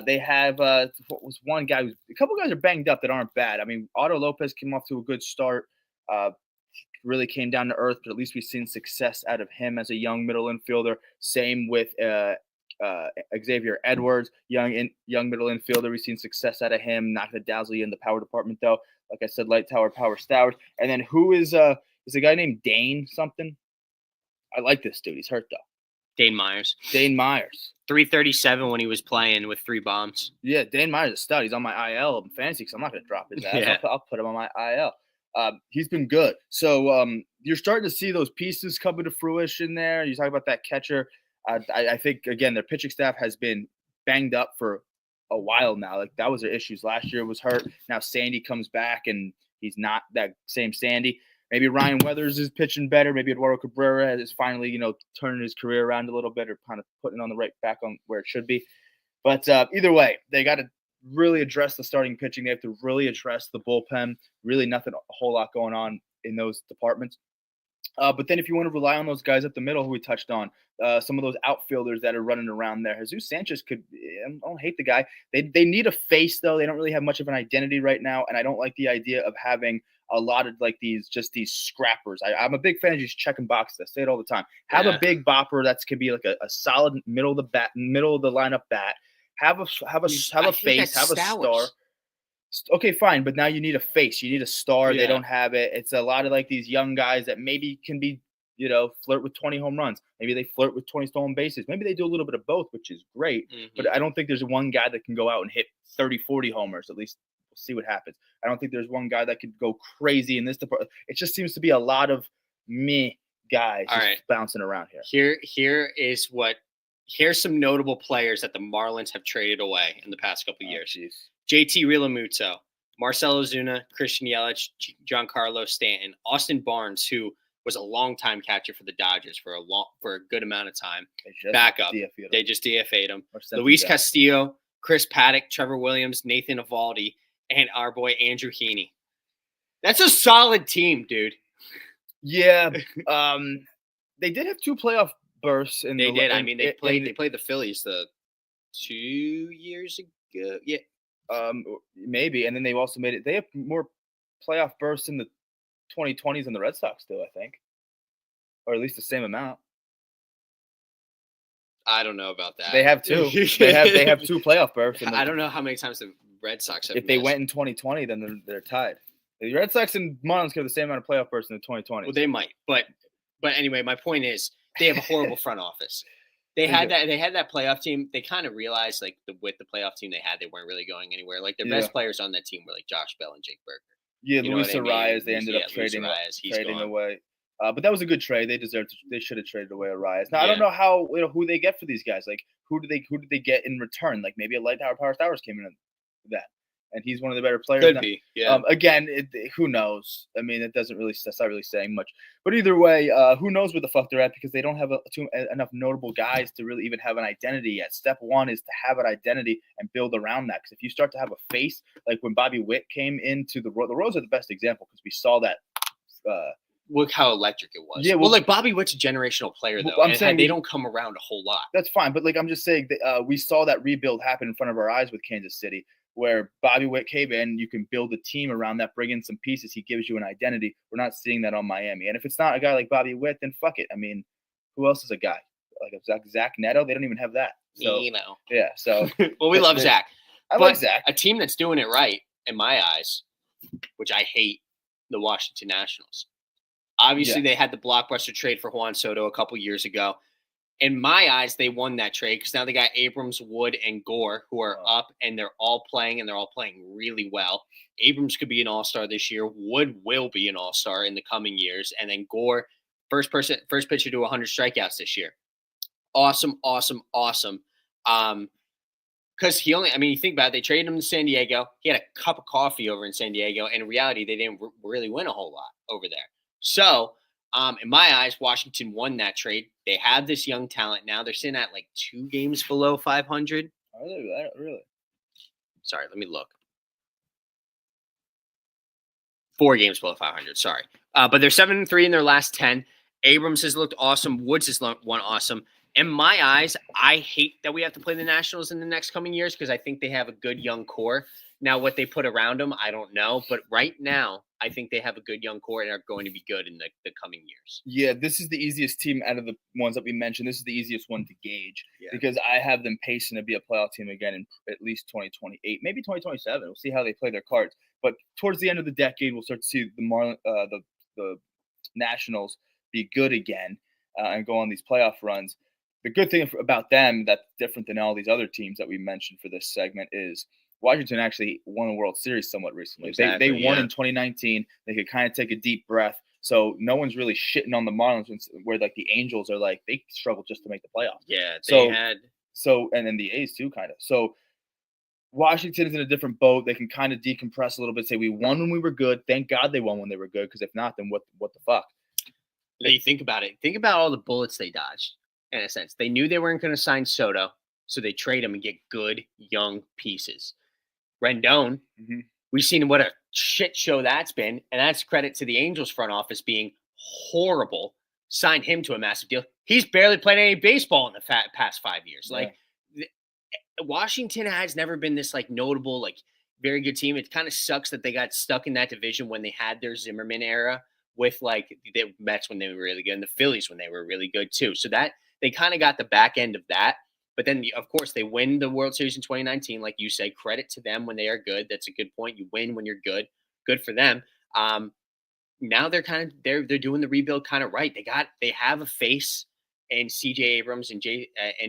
They have what was one guy a couple guys are banged up that aren't bad. I mean, Otto Lopez came off to a good start. Really came down to earth, but at least we've seen success out of him as a young middle infielder. Same with Xavier Edwards, young middle infielder. We've seen success out of him. Not going to dazzle you in the power department though. Like I said, Light Tower Power Stowers. And then who is a guy named Dane something? I like this dude. He's hurt though. Dane Myers. 337 when he was playing with 3 bombs. Yeah, Dane Myers is a stud. He's on my IL in fantasy because I'm not going to drop his ass. Yeah. I'll put him on my IL. He's been good. So you're starting to see those pieces coming to fruition there. You talk about that catcher. I think, again, their pitching staff has been banged up for a while now. Like, that was their issues. Last year was hurt. Now Sandy comes back, and he's not that same Sandy. Maybe Ryan Weathers is pitching better. Maybe Eduardo Cabrera is finally, turning his career around a little bit or kind of putting it on the right back on where it should be. But either way, they got to really address the starting pitching. They have to really address the bullpen. Really nothing, a whole lot going on in those departments. But then if you want to rely on those guys up the middle who we touched on, some of those outfielders that are running around there, Jesus Sanchez I don't hate the guy. They need a face, though. They don't really have much of an identity right now, and I don't like the idea of having a lot of these scrappers. I'm a big fan of just checking boxes. I say it all the time. Have a big bopper that could be like a solid middle of the lineup bat. Have a face, have a star. Okay, fine, but now you need a face. You need a star. Yeah. They don't have it. It's a lot of these young guys that maybe can be, flirt with 20 home runs. Maybe they flirt with 20 stolen bases. Maybe they do a little bit of both, which is great. Mm-hmm. But I don't think there's one guy that can go out and hit 30, 40 homers. At least we'll see what happens. I don't think there's one guy that could go crazy in this department. It just seems to be a lot of meh guys bouncing around here. Here's some notable players that the Marlins have traded away in the past couple of years. Geez. JT Realmuto, Marcell Ozuna, Christian Yelich, Giancarlo Stanton, Austin Barnes, who was a longtime catcher for the Dodgers for a good amount of time. Backup. They just DFA'd him. Luis Castillo, Chris Paddock, Trevor Williams, Nathan Eovaldi, and our boy Andrew Heaney. That's a solid team, dude. Yeah. They did have 2 playoff bursts. They played the Phillies 2 years ago. Yeah. Maybe, and then they've also made it. They have more playoff bursts in the 2020s than the Red Sox do, I think, or at least the same amount. I don't know about that. They have 2. they have 2 playoff bursts. I don't know how many times the Red Sox have. If they went in 2020, then they're tied. The Red Sox and Marlins have the same amount of playoff bursts in the 2020s. Well, they might, but anyway, my point is they have a horrible front office. They had that playoff team. They kind of realized like with the playoff team they had, they weren't really going anywhere. Like their best players on that team were like Josh Bell and Jake Berger. Yeah, You know Luis what I mean? Arias. They ended up Luis trading Arias, he's gone. away. But that was a good trade. They should have traded away Arias. Now I don't know how who they get for these guys. Like who did they get in return? Like maybe a Light Power Towers came in that, and he's one of the better players. Could be, yeah. Again, who knows? I mean, that's not really saying much. But either way, who knows where the fuck they're at because they don't have enough notable guys to really even have an identity yet. Step one is to have an identity and build around that. Because if you start to have a face, like when Bobby Witt came into the Royals are the best example because we saw that. Look how electric it was. Yeah, well, like Bobby Witt's a generational player, though. I'm saying they don't come around a whole lot. That's fine, but like I'm just saying that we saw that rebuild happen in front of our eyes with Kansas City, where Bobby Witt came in. You can build a team around that, bring in some pieces. He gives you an identity. We're not seeing that on Miami, and if it's not a guy like Bobby Witt, then fuck it. I mean, who else is a guy like Zach Neto? They don't even have that. So, yeah. So well, we love Zach. I like Zach. A team that's doing it right, in my eyes, which I hate, the Washington Nationals. Obviously, they had the blockbuster trade for Juan Soto a couple years ago. In my eyes, they won that trade because now they got Abrams, Wood, and Gore who are up, and they're all playing, and they're all playing really well. Abrams could be an all-star this year. Wood will be an all-star in the coming years. And then Gore, first pitcher to 100 strikeouts this year. Awesome. Because you think about it, they traded him to San Diego. He had a cup of coffee over in San Diego. And in reality, they didn't really win a whole lot over there. So, in my eyes, Washington won that trade. They have this young talent now. They're sitting at like 2 games below 500. Are they really? Sorry, let me look. 4 games below 500. Sorry, but they're 7-3 in their last 10. Abrams has looked awesome. Woods has looked awesome. In my eyes, I hate that we have to play the Nationals in the next coming years because I think they have a good young core. Now, what they put around them, I don't know. But right now, I think they have a good young core and are going to be good in the coming years. Yeah, this is the easiest team out of the ones that we mentioned. This is the easiest one to gauge because I have them pacing to be a playoff team again in at least 2028, maybe 2027. We'll see how they play their cards. But towards the end of the decade, we'll start to see the Nationals be good again and go on these playoff runs. The good thing about them that's different than all these other teams that we mentioned for this segment is Washington actually won a World Series somewhat recently. Exactly, they won in 2019. They could kind of take a deep breath. So no one's really shitting on the Marlins where like the Angels are like they struggle just to make the playoffs. Yeah, and then the A's too kind of. So Washington is in a different boat. They can kind of decompress a little bit, say we won when we were good. Thank God they won when they were good because if not, then what the fuck? You think about it. Think about all the bullets they dodged in a sense. They knew they weren't going to sign Soto, so they trade him and get good young pieces. Rendon, we've seen what a shit show that's been, and that's credit to the Angels front office being horrible. Signed him to a massive deal. He's barely played any baseball in the past 5 years. Yeah. Like Washington has never been this like notable, like very good team. It kind of sucks that they got stuck in that division when they had their Zimmerman era with like the Mets when they were really good and the Phillies when they were really good too. So that they kind of got the back end of that. But then, of course, they win the World Series in 2019. Like you say, credit to them when they are good. That's a good point. You win when you're good. Good for them. Now they're doing the rebuild kind of right. They have a face in C.J. Abrams and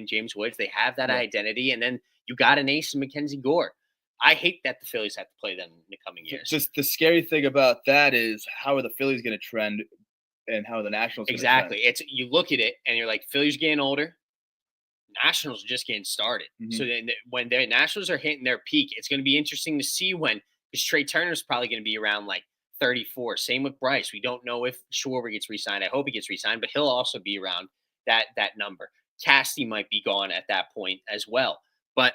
James Woods. They have that identity, and then you got an ace in Mackenzie Gore. I hate that the Phillies have to play them in the coming years. Just the scary thing about that is how are the Phillies going to trend, and how are the Nationals going to trend? It's you look at it and you're like, Phillies getting older. Nationals are just getting started. So then when the Nationals are hitting their peak, it's going to be interesting to see because Trey Turner's probably going to be around like 34. Same with Bryce. We don't know if Schwarber gets re-signed. I hope he gets re-signed, but he'll also be around that number. Casty might be gone at that point as well. But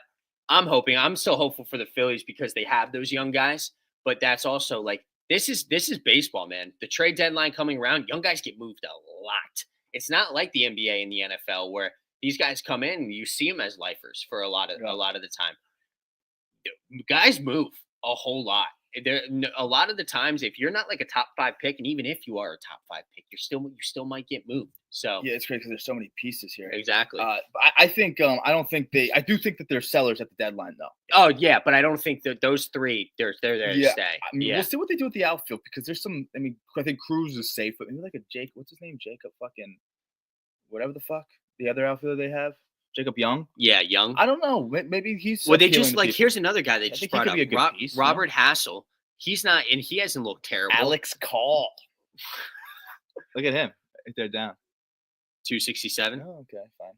I'm still hopeful for the Phillies because they have those young guys. But that's also like this is baseball, man. The trade deadline coming around, young guys get moved a lot. It's not like the NBA and the NFL where these guys come in and you see them as lifers for a lot of the time. Guys move a whole lot. A lot of the times, if you're not like a top 5 pick, and even if you are a top 5 pick, you still might get moved. So yeah, it's great because there's so many pieces here. Exactly. I think I do think that they're sellers at the deadline though. Oh yeah, but I don't think that those 3 they're there to stay. I mean, we'll see what they do with the outfield because there's some. I mean, I think Cruz is safe, but maybe like a Jake. What's his name? Jacob fucking whatever the fuck. the other outfielder they have, Jacob Young. Yeah, Young. I don't know. Maybe he's. Well, they just appealing to people. here's another guy they I just think he brought could up. be a good piece, you know? Robert Hassel. He's not, and he hasn't looked terrible. Alex Call. Look at him. They're down. 267. Oh, okay, fine.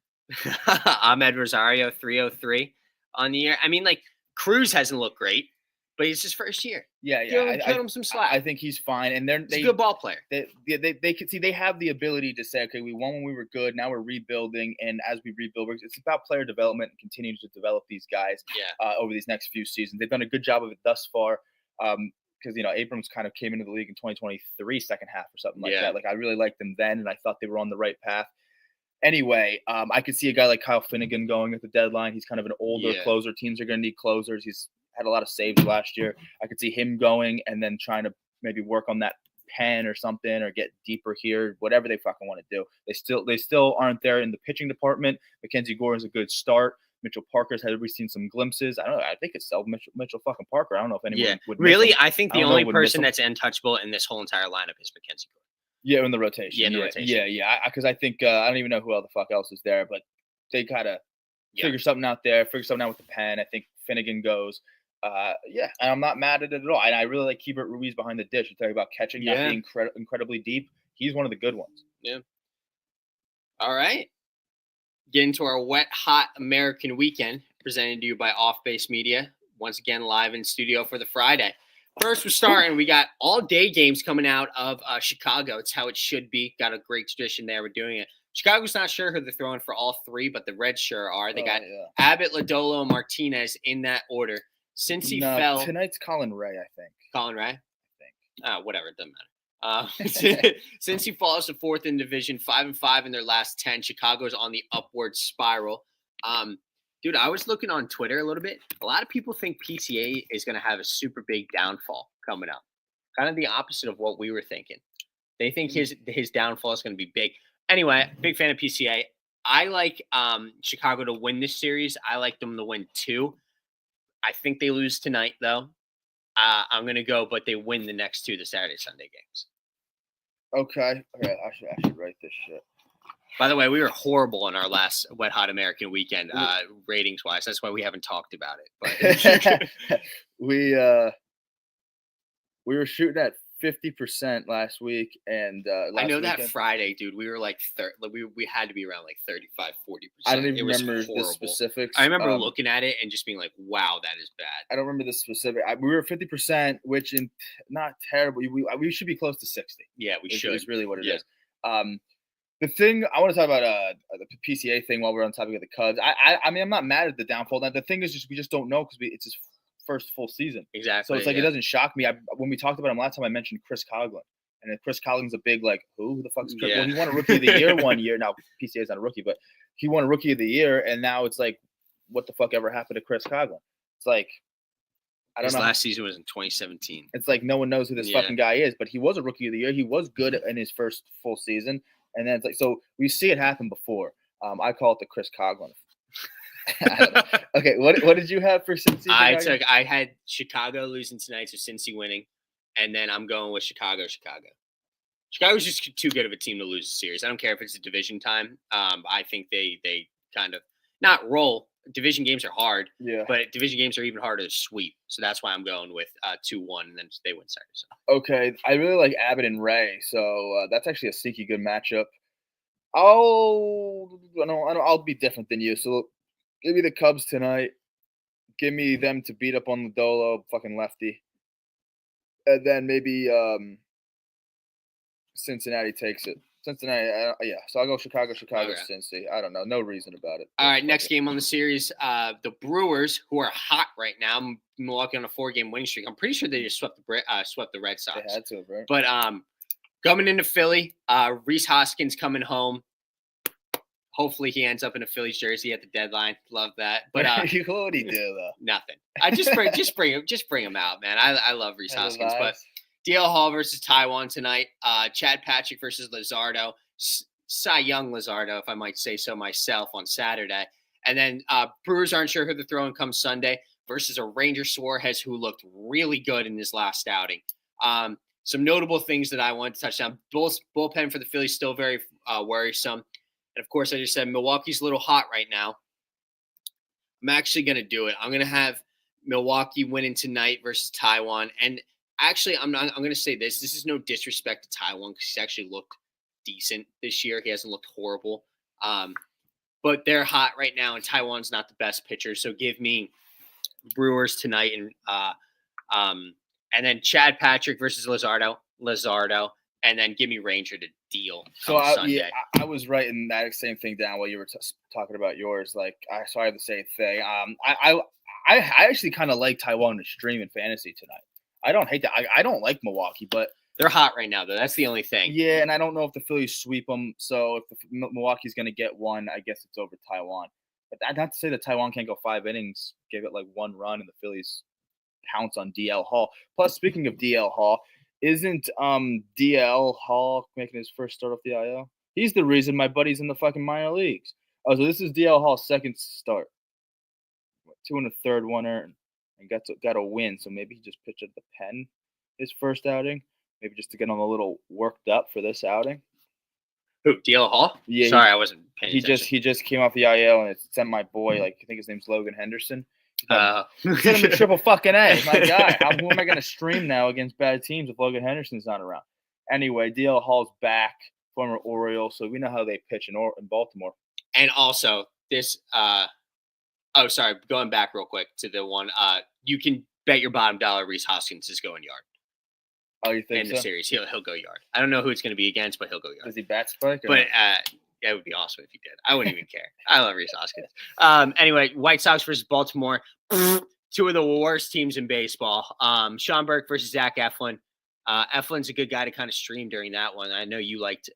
Ahmed Rosario, 303 on the year. I mean, like, Cruz hasn't looked great, but it's his first year. Yeah. Give him some slack. I think he's fine, and He's a good ball player. They can see they have the ability to say, okay, we won when we were good. Now we're rebuilding, and as we rebuild, it's about player development and continuing to develop these guys. Over these next few seasons, they've done a good job of it thus far. Because Abrams kind of came into the league in 2023 second half or something like that. Like I really liked them then, and I thought they were on the right path. Anyway, I could see a guy like Kyle Finnegan going at the deadline. He's kind of an older closer. Teams are going to need closers. He's had a lot of saves last year. I could see him going and then trying to maybe work on that pen or something, or get deeper here, whatever they fucking want to do. They still aren't there in the pitching department. Mackenzie Gore is a good start. Mitchell Parker's had we seen some glimpses. I don't know. I think it's Mitchell fucking Parker. I don't know if anyone would really. I think the only person that's untouchable in this whole entire lineup is Mackenzie Gore. Yeah, in the rotation. Yeah, in the rotation. Yeah. Because I think I don't even know who the fuck else is there, but they gotta figure something out there. Figure something out with the pen. I think Finnegan goes. And I'm not mad at it at all. And I really like Keibert Ruiz behind the dish. You talk about catching, not being incredibly deep. He's one of the good ones. Yeah. All right. Get into our wet, hot American weekend, presented to you by Off Base Media. Once again, live in studio for the Friday. First, we're starting. We got all day games coming out of Chicago. It's how it should be. Got a great tradition there. We're doing it. Chicago's not sure who they're throwing for all three, but the Reds sure are. They got Abbott, Lodolo, and Martinez in that order. Since he fell. Tonight's Colin Ray, I think. Colin Ray? I think. Whatever. It doesn't matter. Since he falls to fourth in division, 5-5 in their last 10, Chicago's on the upward spiral. Dude, I was looking on Twitter a little bit. A lot of people think PCA is going to have a super big downfall coming up. Kind of the opposite of what we were thinking. They think his downfall is going to be big. Anyway, big fan of PCA. I like Chicago to win this series. I like them to win 2. I think they lose tonight, though. I'm going to go, but they win the next 2, the Saturday-Sunday games. Okay. I should write this shit. By the way, we were horrible in our last Wet Hot American Weekend ratings-wise. That's why we haven't talked about it. But we were shooting at 50% last week, and I know that Friday, dude, we were like we had to be around like 35-40%. I don't even remember the specifics. I remember looking at it and just being like, "Wow, that is bad." I don't remember the specific. We were 50%, which in not terrible. We should be close to 60. Yeah, we should. Is really what it is. The thing I want to talk about the PCA thing while we're on the topic of the Cubs. I mean, I'm not mad at the downfall. The thing is we just don't know because it's his first full season. Exactly. So it's like it doesn't shock me. When we talked about him last time, I mentioned Chris Coghlan, and Chris Coglin's a big who the fuck is Chris? Well, he won a Rookie of the Year one year. Now PCA is not a rookie, but he won a Rookie of the Year, and now it's like, what the fuck ever happened to Chris Coghlan? It's like I don't know. His last season was in 2017. It's like no one knows who this fucking guy is, but he was a Rookie of the Year. He was good in his first full season, and then it's like so we see it happen before. I call it the Chris Coghlan. Okay, what did you have for Cincy? I had Chicago losing tonight, so Cincy winning, and then I'm going with Chicago. Chicago's just too good of a team to lose a series. I don't care if it's a division time. I think they kind of not roll. Division games are hard, but division games are even harder to sweep. So that's why I'm going with 2-1, and then they win Saturday. So. Okay, I really like Abbott and Ray, so that's actually a sneaky good matchup. I'll be different than you. So give me the Cubs tonight. Give me them to beat up on Lodolo, fucking lefty, and then maybe Cincinnati takes it. Cincinnati, so I'll go Chicago, Cincy. I don't know. No reason about it. All right, next game on the series, the Brewers, who are hot right now. Milwaukee on a 4-game winning streak. I'm pretty sure they just swept the Red Sox. They had to, right? But coming into Philly, Rhys Hoskins coming home. Hopefully he ends up in a Phillies jersey at the deadline. Love that. But what would he do though? Nothing. I just bring him out, man. I love Rhys Hoskins, but. DL Hall versus Taiwan tonight. Chad Patrick versus Luzardo. Cy Young Luzardo, if I might say so myself, on Saturday. And then Brewers aren't sure who they're throwing come Sunday versus a Ranger Suarez who looked really good in his last outing. Some notable things that I wanted to touch on. Bullpen for the Phillies still very worrisome. And of course, I just said Milwaukee's a little hot right now. I'm actually going to do it. I'm going to have Milwaukee winning tonight versus Taiwan. And actually, I'm going to say this. This is no disrespect to Taiwan because he's actually looked decent this year. He hasn't looked horrible. But they're hot right now, and Taiwan's not the best pitcher. So give me Brewers tonight, and then Chad Patrick versus Luzardo, and then give me Ranger to deal. So Sunday. I was writing that same thing down while you were talking about yours. Like I have the same thing. I actually kind of like Taiwan to stream in fantasy tonight. I don't hate that. I don't like Milwaukee, but they're hot right now, though. That's the only thing. Yeah, and I don't know if the Phillies sweep them. So if Milwaukee's going to get one, I guess it's over Taiwan. But not to say that Taiwan can't go 5 innings, give it like 1 run, and the Phillies pounce on DL Hall. Plus, speaking of DL Hall, isn't DL Hall making his first start off the IL? He's the reason my buddy's in the fucking minor leagues. Oh, so this is DL Hall's second start. 2 and a third, 1 earned, and got a win. So maybe he just pitched at the pen his first outing. Maybe just to get him a little worked up for this outing. Who, DL Hall? Yeah. Sorry, I wasn't paying attention. He just came off the IL and it sent my boy, like I think his name's Logan Henderson. Send him a triple fucking A. My guy. Who am I going to stream now against bad teams if Logan Henderson's not around? Anyway, DL Hall's back, former Oriole, so we know how they pitch in Baltimore. And also, this going back real quick to the one, you can bet your bottom dollar Rhys Hoskins is going yard. Oh, you think in the series, he'll go yard. I don't know who it's going to be against, but he'll go yard. Does he bat spike? But that would be awesome if he did. I wouldn't even care. I love Rhys Hoskins. Anyway, White Sox versus Baltimore, 2 of the worst teams in baseball. Sean Burke versus Zach Eflin. Eflin's a good guy to kind of stream during that one. I know you liked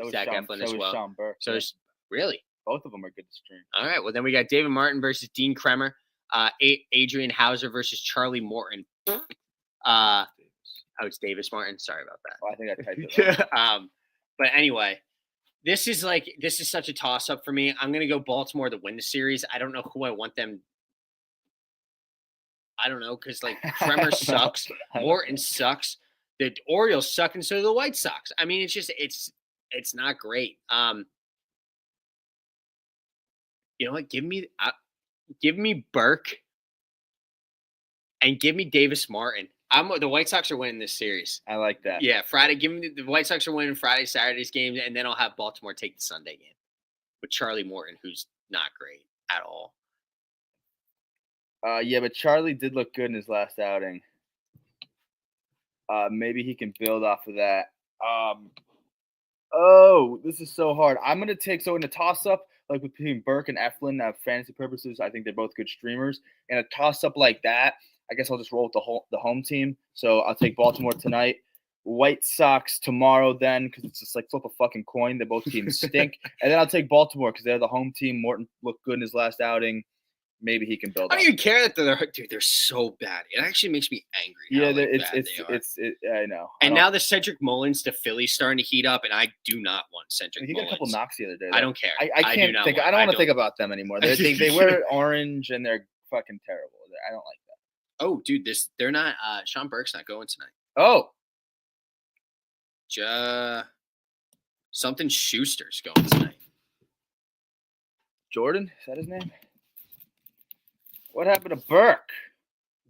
Zach Eflin as well. Sean Burke, so really, both of them are good to stream. All right. Well, then we got David Martin versus Dean Kremer. Adrian Hauser versus Charlie Morton. It's Davis Martin. Sorry about that. Well, I think I typed it wrong. But anyway, this is such a toss-up for me. I'm going to go Baltimore to win the series. I don't know who I want them. I don't know, because Kremer sucks. Morton sucks. The Orioles suck, and so do the White Sox. I mean, it's not great. You know what? Give me Burke and give me Davis Martin. The White Sox are winning this series. I like that. Yeah, Friday. Give me the White Sox are winning Friday, Saturday's game, and then I'll have Baltimore take the Sunday game with Charlie Morton, who's not great at all. Yeah, but Charlie did look good in his last outing. Maybe he can build off of that. This is so hard. I'm gonna take in a toss-up like between Burke and Eflin. Fantasy purposes, I think they're both good streamers. And a toss-up like that, I guess I'll just roll with the home team. So I'll take Baltimore tonight. White Sox tomorrow then, because it's just like flip a fucking coin. They both teams stink. And then I'll take Baltimore because they're the home team. Morton looked good in his last outing. Maybe he can build. I don't even care that they're so bad. It actually makes me angry. Yeah, I know. And now the Cedric Mullins to Phillies starting to heat up, and I do not want Cedric. He got a couple knocks the other day. Though. I don't care. I can't think. I don't want to think about them anymore. They wear orange and they're fucking terrible. I don't like that. Oh, dude, they're not. Sean Burke's not going tonight. Oh, something Schuster's going tonight. Jordan, is that his name? What happened to Burke?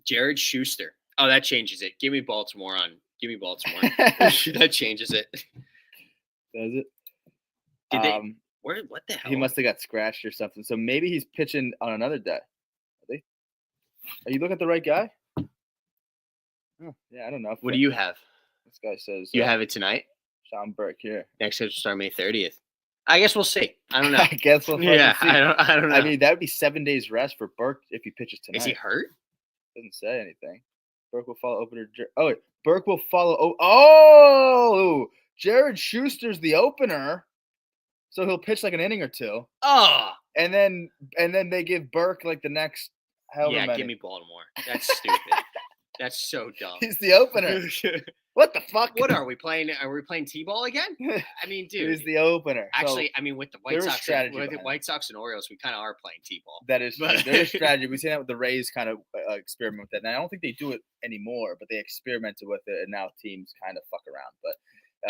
Jared Schuster. Oh, that changes it. Give me Baltimore. That changes it. Does it? Did they? What the hell? He must have got scratched or something. So maybe he's pitching on another day. Are you looking at the right guy? Oh, yeah, I don't know. What do you have? This guy says you have it tonight. Sean Burke here. Next schedule start May 30th. I guess we'll see. I don't know. I guess we'll see. I don't know. I mean, that would be 7 days rest for Burke if he pitches tonight. Is he hurt? Doesn't say anything. Burke will follow opener. Burke will follow. Oh, Jared Schuster's the opener, so he'll pitch like an inning or two. Oh, and then they give Burke like the next. Yeah, give me Baltimore. That's stupid. That's so dumb. He's the opener. What the fuck? What are we playing? Are we playing T-ball again? I mean, dude. He's the opener. Actually, I mean, with the White Sox and Orioles, we kind of are playing T-ball. That is true. There's strategy. We've seen that with the Rays kind of experiment with that. And I don't think they do it anymore, but they experimented with it, and now teams kind of fuck around. But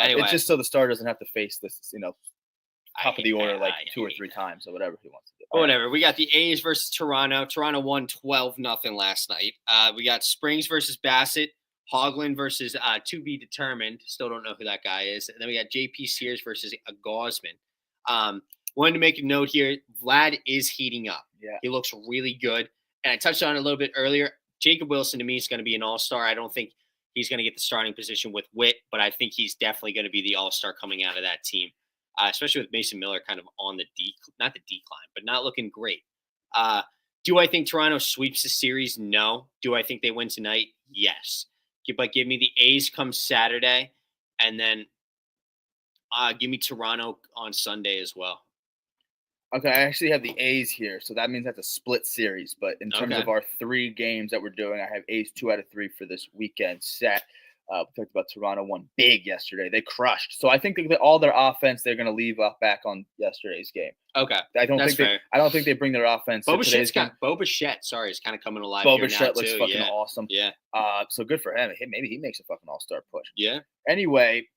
anyway, it's just so the star doesn't have to face this, top of the order like I 2 or hate 3 that. times or whatever he wants to do. But whatever. We got the A's versus Toronto. Toronto won 12-0 last night. We got Springs versus Bassett. Hogland versus to be determined. Still don't know who that guy is. And then we got JP Sears versus Gosman. Wanted to make a note here. Vlad is heating up. Yeah. He looks really good. And I touched on it a little bit earlier. Jacob Wilson, to me, is going to be an all-star. I don't think he's going to get the starting position with Witt, but I think he's definitely going to be the all-star coming out of that team, especially with Mason Miller kind of on the not the decline, but not looking great. Do I think Toronto sweeps the series? No. Do I think they win tonight? Yes. But give me the A's come Saturday, and then give me Toronto on Sunday as well. Okay, I actually have the A's here, so that means that's a split series. But in terms of our 3 games that we're doing, I have A's 2 out of 3 for this weekend set. We talked about Toronto won big yesterday. They crushed. So I think that all their offense they're going to leave back on yesterday's game. Okay, I don't think they bring their offense. Bo Bichette, sorry, is kind of coming alive. Bo Bichette looks fucking awesome. Yeah. So good for him. Maybe he makes a fucking all-star push. Yeah. Anyway,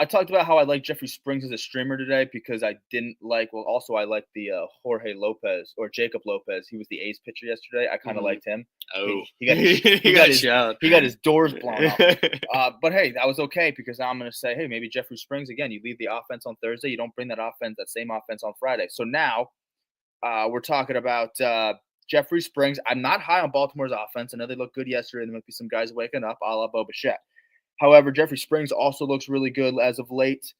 I talked about how I like Jeffrey Springs as a streamer today because I didn't like. Well, also I like the Jorge Lopez or Jacob Lopez. He was the A's pitcher yesterday. I kind of liked him. Oh, he got his doors blown off. But hey, that was okay because now I'm going to say, hey, maybe Jeffrey Springs again. You leave the offense on Thursday. You don't bring that same offense on Friday. So now we're talking about Jeffrey Springs. I'm not high on Baltimore's offense. I know they looked good yesterday. There might be some guys waking up, a la Bo Bichette. However, Jeffrey Springs also looks really good as of late.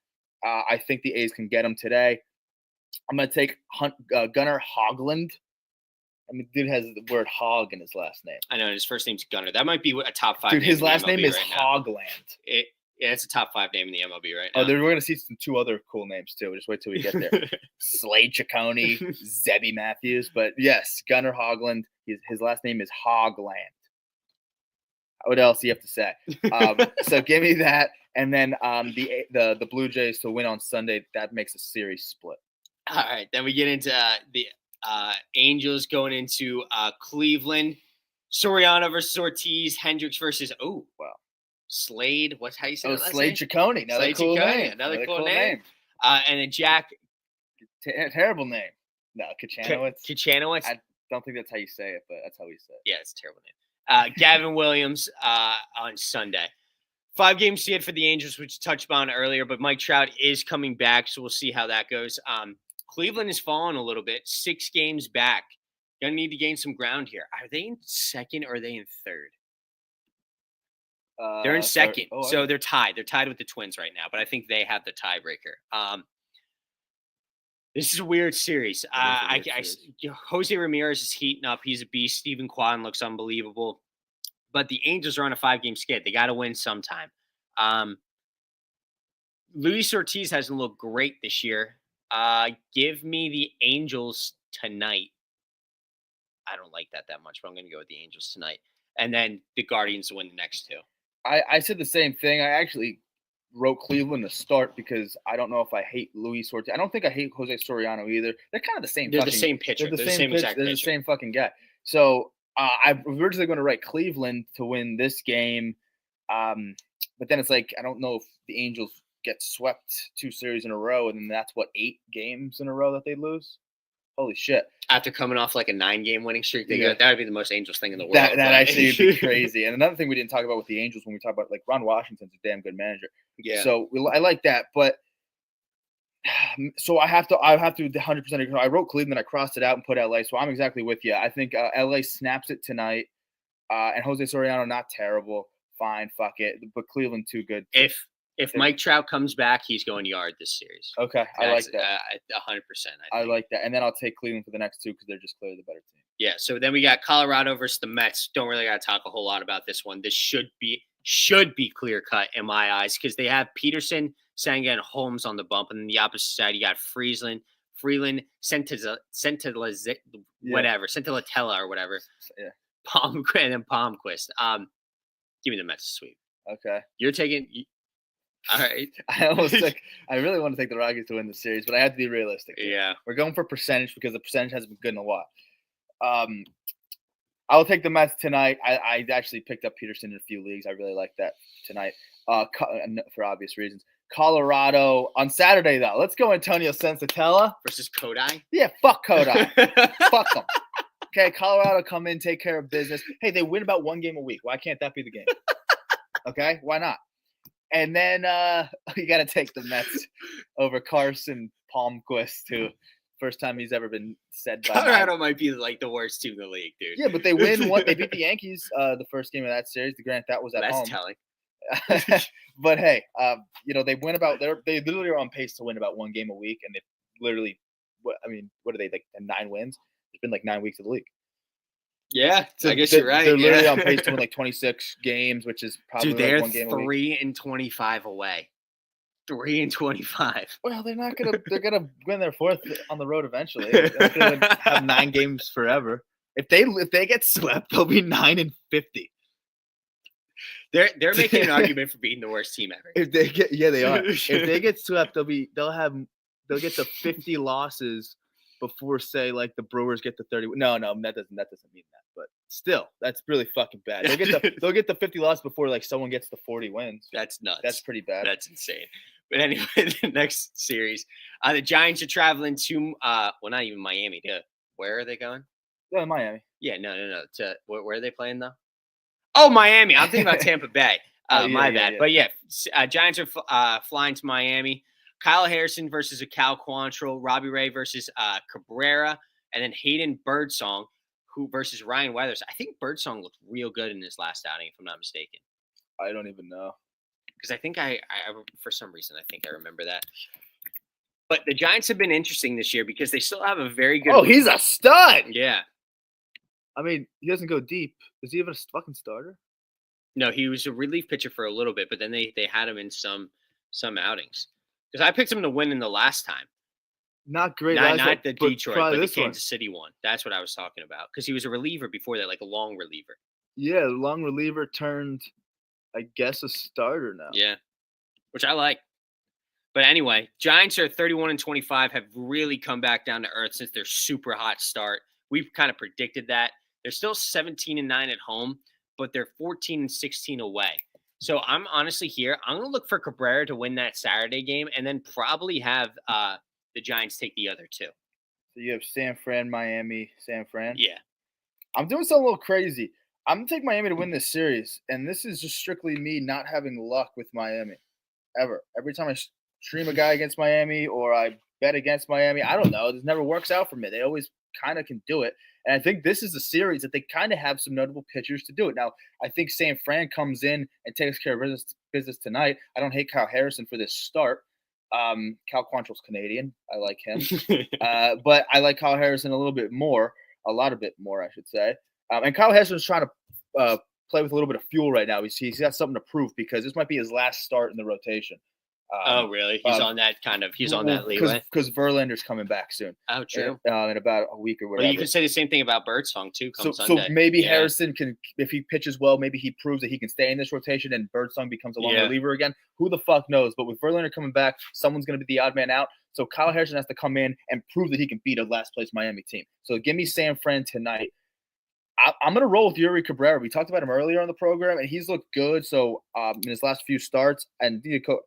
I think the A's can get him today. I'm going to take Gunnar Hogland. I mean, dude has the word hog in his last name. I know. His first name's Gunnar. That might be a top 5 dude, name. His last name is right Hogland. Yeah, it's a top 5 name in the MLB right now. Oh, we're going to see some 2 other cool names, too. Just wait till we get there. Slade Ciccone, Zebby Matthews. But, yes, Gunnar Hogland. His last name is Hogland. What else do you have to say? So give me that, and then the Blue Jays to win on Sunday. That makes a series split. All right, then we get into the Angels going into Cleveland. Soriano versus Ortiz. Hendricks versus Slade. What's how you say? Slade Ciccone. Another cool name. Another cool name. And then Jack. Terrible name. No, Kachanowicz. I don't think that's how you say it, but that's how we say it. Yeah, it's a terrible name. Gavin Williams on Sunday. 5 games to get for the Angels, which touched on earlier, but Mike Trout is coming back, so we'll see how that goes. Cleveland has fallen a little bit, 6 games back. Gonna need to gain some ground here. Are they in second or are they in third? They're in second, so they're tied. They're tied with the Twins right now, but I think they have the tiebreaker. This is a weird series. Jose Ramirez is heating up. He's a beast. Stephen Kwan looks unbelievable. But the Angels are on a 5-game skid. They got to win sometime. Luis Ortiz hasn't looked great this year. Give me the Angels tonight. I don't like that much, but I'm going to go with the Angels tonight. And then the Guardians to win the next 2. I said the same thing. I actually wrote Cleveland to start because I don't know if I hate Luis Ortiz. I don't think I hate Jose Soriano either. They're kind of the same. They're the same pitcher. They're the same exact pitcher. They're the same fucking guy. So I'm originally going to write Cleveland to win this game, but then it's like I don't know if the Angels get swept 2 series in a row, and then that's 8 games in a row that they lose. Holy shit! After coming off like a 9-game winning streak, that would be the most Angels thing in the world. That actually would be crazy. And another thing we didn't talk about with the Angels when we talk about Ron Washington's a damn good manager. Yeah. So I like that, but so I have to 100% agree. I wrote Cleveland, I crossed it out and put LA. So I'm exactly with you. I think LA snaps it tonight, and Jose Soriano not terrible. Fine, fuck it. But Cleveland too good. If Mike Trout comes back, he's going yard this series. Okay, I like that. 100%. I like that. And then I'll take Cleveland for the next 2 because they're just clearly the better team. Yeah, so then we got Colorado versus the Mets. Don't really got to talk a whole lot about this one. This should be clear-cut in my eyes because they have Peterson, Senga, and Holmes on the bump. And then the opposite side, you got Freeland, Sentilatella or whatever. Yeah. And then Palmquist. Give me the Mets to sweep. Okay. You're taking – all right. I really want to take the Rockies to win the series, but I have to be realistic. Yeah. We're going for percentage because the percentage hasn't been good in a while. I'll take the Mets tonight. I actually picked up Peterson in a few leagues. I really like that tonight. for obvious reasons. Colorado on Saturday, though. Let's go Antonio Sensatella versus Kodai. Yeah, fuck Kodai. Fuck them. Okay, Colorado come in, take care of business. Hey, they win about 1 game a week. Why can't that be the game? Okay, why not? And then you got to take the Mets over Carson Palmquist, who first time he's ever been said by Colorado might be like the worst team in the league, dude. Yeah, but they win one. They beat the Yankees the first game of that series. Grant that was at home. That's telling. But hey, they win about they literally are on pace to win about 1 game a week, and they literally, what are they, like 9 wins? It's been like 9 weeks of the league. Yeah, so I guess you're right. They're literally on pace to win like 26 games, which is probably they're like 1 game a week. 3-25 away. 3-25. Well, they're not gonna. They're gonna win their 4th on the road eventually. They're not gonna have 9 games forever. If they get swept, they'll be 9-50. They're making an argument for being the worst team ever. If they get, they are. If they get swept, they'll get to 50 losses before, say, like the Brewers get to 30. No, that doesn't mean that. But still, that's really fucking bad. They'll get the 50 losses before like someone gets to 40 wins. That's nuts. That's pretty bad. That's insane. But anyway, the next series, the Giants are traveling to not even Miami. Where are they going? Yeah, Miami. Yeah, no. Where are they playing though? Oh, Miami. I'm thinking about Tampa Bay. My bad. Yeah. But yeah, Giants are flying to Miami. Kyle Harrison versus Cal Quantrill, Robbie Ray versus Cabrera, and then Hayden Birdsong versus Ryan Weathers. I think Birdsong looked real good in his last outing, if I'm not mistaken. I don't even know. Because I think I for some reason, I think I remember that. But the Giants have been interesting this year because they still have a very good. Oh, he's a stud. Yeah. I mean, he doesn't go deep. Is he even a fucking starter? No, he was a relief pitcher for a little bit, but then they had him in some outings. Because I picked him to win in the last time. Not great. Not the Detroit, but the Kansas City one. That's what I was talking about. Because he was a reliever before that, like a long reliever. Yeah, long reliever turned, I guess, a starter now. Yeah, which I like. But anyway, Giants are 31-25, have really come back down to earth since their super hot start. We've kind of predicted that. They're still 17-9 at home, but they're 14-16 away. So I'm honestly here. I'm going to look for Cabrera to win that Saturday game and then probably have the Giants take the other 2. So you have San Fran, Miami, San Fran? Yeah. I'm doing something a little crazy. I'm going to take Miami to win this series, and this is just strictly me not having luck with Miami ever. Every time I stream a guy against Miami or I bet against Miami, I don't know. This never works out for me. They always kind of can do it. And I think this is a series that they kind of have some notable pitchers to do it. Now, I think San Fran comes in and takes care of business tonight. I don't hate Kyle Harrison for this start. Cal Quantrill's Canadian. I like him. But I like Kyle Harrison a lot bit more, I should say. And Kyle Harrison's trying to play with a little bit of fuel right now. He's got something to prove because this might be his last start in the rotation. Oh, really? He's on that leeway? Because Verlander's coming back soon. Oh, true. In about a week or whatever. Well, you could say the same thing about Birdsong, too, come Sunday. So maybe Harrison can, if he pitches well, maybe he proves that he can stay in this rotation and Birdsong becomes a long reliever again. Who the fuck knows? But with Verlander coming back, someone's going to be the odd man out. So Kyle Harrison has to come in and prove that he can beat a last-place Miami team. So give me San Fran tonight. I'm going to roll with Yuri Cabrera. We talked about him earlier on the program, and he's looked good. So in his last few starts, and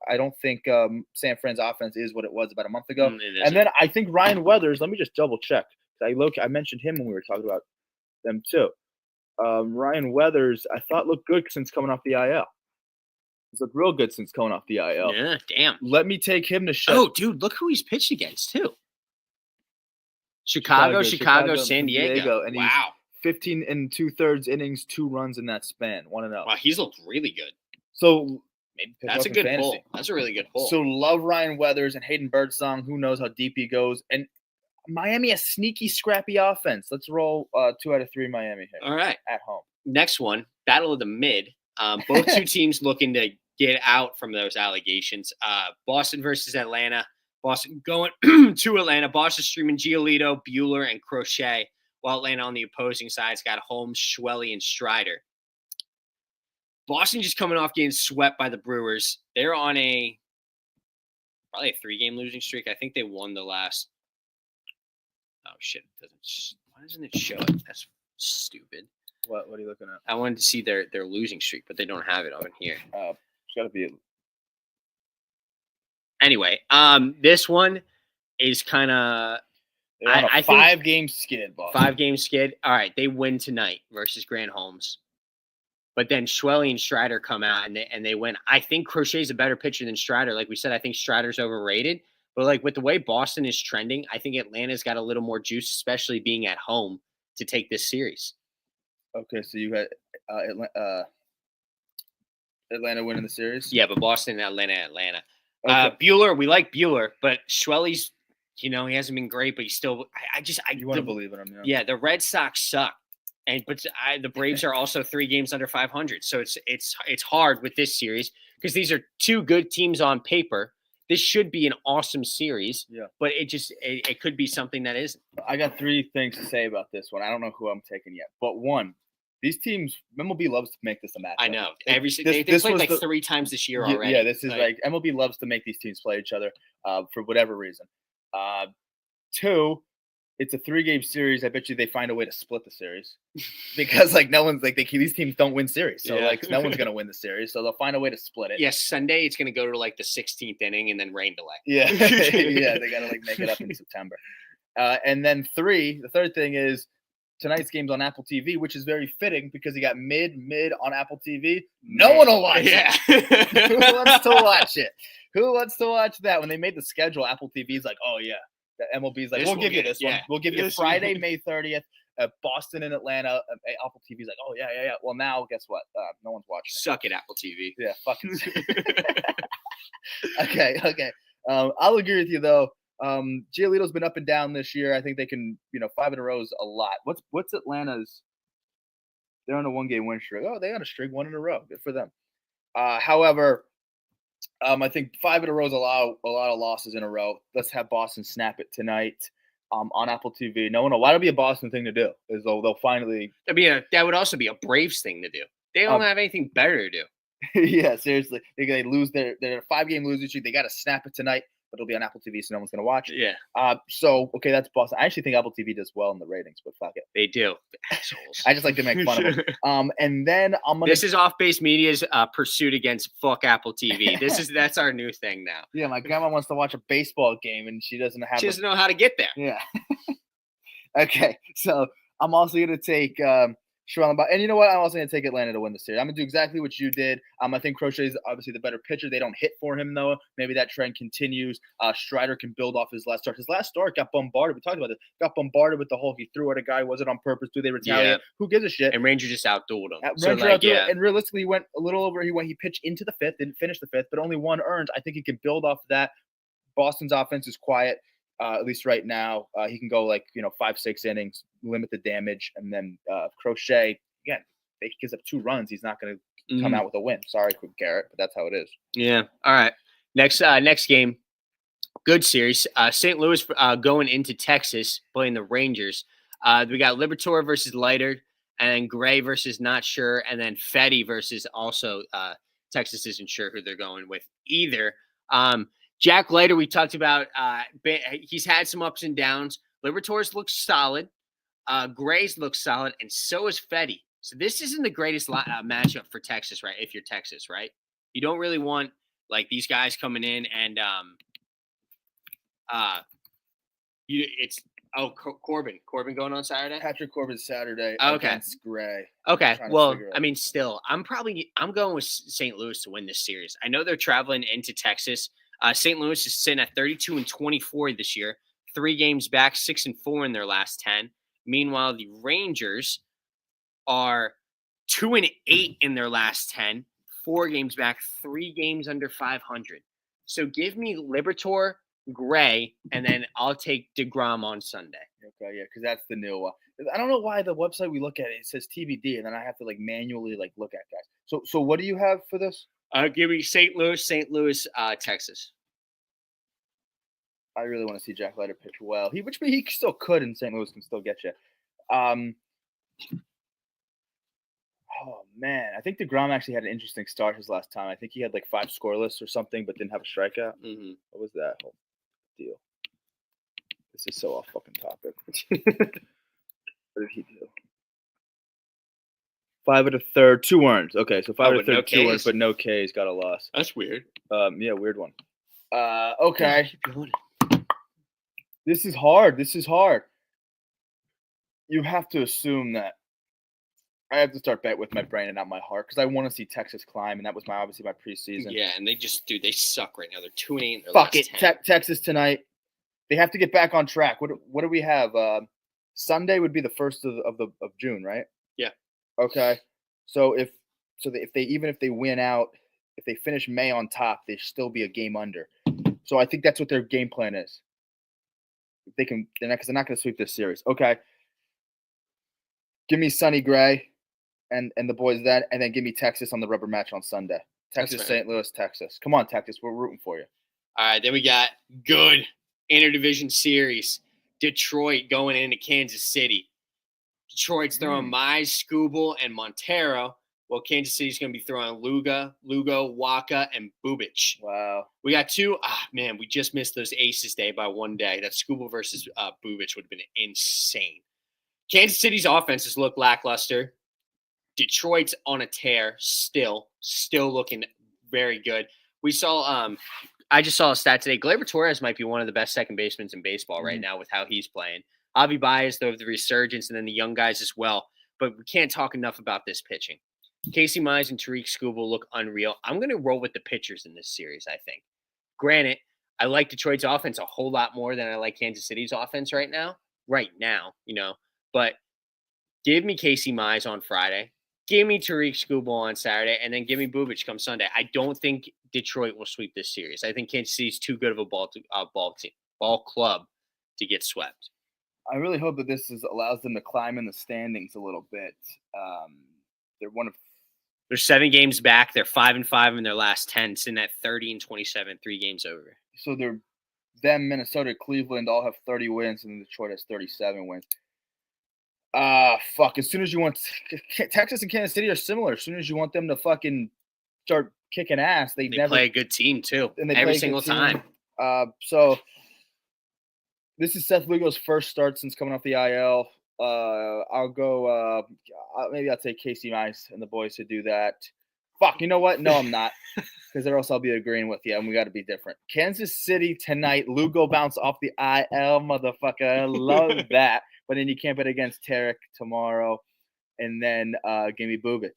I don't think San Fran's offense is what it was about a month ago. And then I think Ryan Weathers, let me just double check. I mentioned him when we were talking about them too. Ryan Weathers, I thought looked good since coming off the IL. He's looked real good since coming off the IL. Yeah, damn. Let me take him to shut. Oh, dude, look who he's pitched against too. Chicago, San Diego. And wow. 15 2/3 innings, 2 runs in that span. 1-0. Wow, he's looked really good. So maybe that's a good pull. That's a really good pull. So love Ryan Weathers and Hayden Birdsong. Who knows how deep he goes? And Miami, a sneaky, scrappy offense. Let's roll 2 out of 3 Miami here. All right. At home. Next one, battle of the mid. Both two teams looking to get out from those allegations. Boston versus Atlanta. Boston going to Atlanta. Boston streaming Giolito, Buehler, and Crochet. While Atlanta on the opposing side's got Holmes, Schwelly, and Strider. Boston just coming off getting swept by the Brewers. They're on probably a 3-game losing streak. I think they won the last. Oh shit! Why doesn't it show it? That's stupid. What are you looking at? I wanted to see their losing streak, but they don't have it on here. It's got to be. Anyway, this one is kind of They're on a I think 5-game skid, Boston. 5-game skid. All right, they win tonight versus Grant Holmes. But then Schwelly and Strider come out and they win. I think Crochet's a better pitcher than Strider. Like we said, I think Strider's overrated. But like with the way Boston is trending, I think Atlanta's got a little more juice, especially being at home, to take this series. Okay, so you had Atlanta winning the series? Yeah, but Boston and Atlanta. Okay. Bueller, we like Bueller, but Schwelly's, he hasn't been great, but he's still You want to believe in him, Yeah, the Red Sox suck. But the Braves are also 3 games under 500. So it's hard with this series because these are 2 good teams on paper. This should be an awesome series. Yeah. But it could be something that isn't. I got 3 things to say about this one. I don't know who I'm taking yet. But one, these teams, MLB loves to make this a matchup. I know. They played like 3 times this year already. Yeah, this is like MLB loves to make these teams play each other for whatever reason. 2, it's a 3-game series. I bet you they find a way to split the series because like no one's like these teams don't win series, so like no one's gonna win the series, so they'll find a way to split it. Yes, Sunday it's gonna go to like the 16th inning and then rain delay. Yeah, yeah, they gotta like make it up in September. And then 3, the third thing is tonight's game's on Apple TV, which is very fitting because you got mid on Apple TV. No one will watch it. Who wants to watch it? Who wants to watch that? When they made the schedule, Apple TV's like, oh yeah. The MLB's like, we'll give you this one. We'll give you Friday, May 30th, Boston and Atlanta. Apple TV's like, oh, yeah. Well, now, guess what? No one's watching. Suck it, Apple TV. Yeah, fucking Okay. I'll agree with you, though. Giolito's been up and down this year. I think they can, 5 in a row is a lot. What's Atlanta's? They're on a 1-game win streak. Oh, they on a streak 1 in a row. Good for them. However, I think 5 in a row is a lot of losses in a row. Let's have Boston snap it tonight on Apple TV. No one know why. It'll be a Boston thing to do. Is they'll finally. That would also be a Braves thing to do. They don't have anything better to do. Yeah, seriously. They lose their 5-game losing streak. They got to snap it tonight, but it'll be on Apple TV, so no one's gonna watch it. Yeah. So okay, that's Boston. I actually think Apple TV does well in the ratings, but fuck it. They do. Assholes. I just like to make fun of them. And then I'm gonna. This is Off Base Media's pursuit against fuck Apple TV. That's our new thing now. Yeah, my grandma wants to watch a baseball game, and she doesn't have. She doesn't know how to get there. Yeah. Okay, so I'm also gonna take Schwellenbach, and you know what? I'm also gonna take Atlanta to win the series. I'm gonna do exactly what you did. I think Crochet is obviously the better pitcher. They don't hit for him though. Maybe that trend continues. Strider can build off his last start. His last start got bombarded. We talked about this. Got bombarded with the whole. He threw at a guy. Was it on purpose? Do they retaliate? Yeah. Who gives a shit? And Ranger just outdueled him. And realistically, he went a little over. He pitched into the 5th, didn't finish the 5th, but only 1 earned. I think he can build off of that. Boston's offense is quiet. At least right now, he can go 5-6 innings, limit the damage, and then Crochet again. If he gives up 2 runs, he's not going to come out with a win. Sorry, Quick Garrett, but that's how it is. Yeah. All right. Next game, good series. St. Louis going into Texas playing the Rangers. We got Liberatore versus Leiter, and Gray versus Not Sure, and then Fetty versus also Texas isn't sure who they're going with either. Jack Leiter, we talked about. He's had some ups and downs. Liberatore's looks solid. Gray's looks solid, and so is Fetty. So this isn't the greatest matchup for Texas, right? If you're Texas, right? You don't really want these guys coming in and Corbin going on Saturday. Patrick Corbin's Saturday against Gray. Okay, well, I mean, still, I'm going with St. Louis to win this series. I know they're traveling into Texas. St. Louis is sitting at 32-24 this year, 3 games back, 6-4 in their last 10. Meanwhile, the Rangers are 2-8 in their last 10, 4 games back, 3 games under 500. So give me Liberatore, Gray, and then I'll take DeGrom on Sunday. Okay, yeah, because that's the new one. I don't know why the website we look at it says TBD, and then I have to manually look at guys. So what do you have for this? Give me St. Louis, Texas. I really want to see Jack Leiter pitch well. He still could, and St. Louis can still get you. Oh man, I think DeGrom actually had an interesting start his last time. I think he had 5 scoreless or something, but didn't have a strikeout. Mm-hmm. What was that whole deal? This is so off fucking topic. What did he do? 5 1/3, 2 earned. Okay, so 5 but no 1/3, 2 earned, Ks. but no Ks, got a loss. That's weird. Yeah, weird one. Okay. Keep going. This is hard. You have to assume that I have to start bet with my brain and not my heart because I want to see Texas climb, and that was obviously my preseason. Yeah, and they suck right now. They're 2-8 in their Fuck last it, 10. Texas tonight. They have to get back on track. What do we have? Sunday would be the 1st of June, right? Yeah. Okay. So if they win out, if they finish May on top, they still be a game under. So I think that's what their game plan is. If they can, they're not going to sweep this series. Okay. Give me Sonny Gray and the boys then, and then give me Texas on the rubber match on Sunday. Texas, St. Louis, Texas. Come on, Texas. We're rooting for you. All right, then we got good interdivision series. Detroit going into Kansas City. Detroit's throwing Mize, Skubal, and Montero. Well, Kansas City's going to be throwing Lugo, Waka, and Bubic. Wow. We got two. Man, we just missed those Aces Day by one day. That Skubal versus Bubic would have been insane. Kansas City's offenses look lackluster. Detroit's on a tear still looking very good. We saw I just saw a stat today. Gleyber Torres might be one of the best second basemen in baseball right now with how he's playing. Avi Baez, though, the resurgence, and then the young guys as well. But we can't talk enough about this pitching. Casey Mize and Tariq Skubal look unreal. I'm going to roll with the pitchers in this series, I think. Granted, I like Detroit's offense a whole lot more than I like Kansas City's offense right now, But give me Casey Mize on Friday. Give me Tariq Skubal on Saturday, and then give me Bubic come Sunday. I don't think Detroit will sweep this series. I think Kansas City's too good of a ball club to get swept. I really hope that this allows them to climb in the standings a little bit. They're 7 games back. They're 5-5 in their last 10, sitting at 30-27, 3 games over. So Minnesota, Cleveland all have 30 wins, and Detroit has 37 wins. Fuck. As soon as you want Texas and Kansas City are similar. As soon as you want them to fucking start kicking ass, they never play a good team too. And they every single time. So this is Seth Lugo's first start since coming off the IL. I'll go. Maybe I'll take Casey Mize and the boys to do that. Fuck. You know what? No, I'm not. Because or else I'll be agreeing with you, and we got to be different. Kansas City tonight. Lugo bounce off the IL, motherfucker. I love that. But then you can't bet against Tarek tomorrow. And then give me Bubic.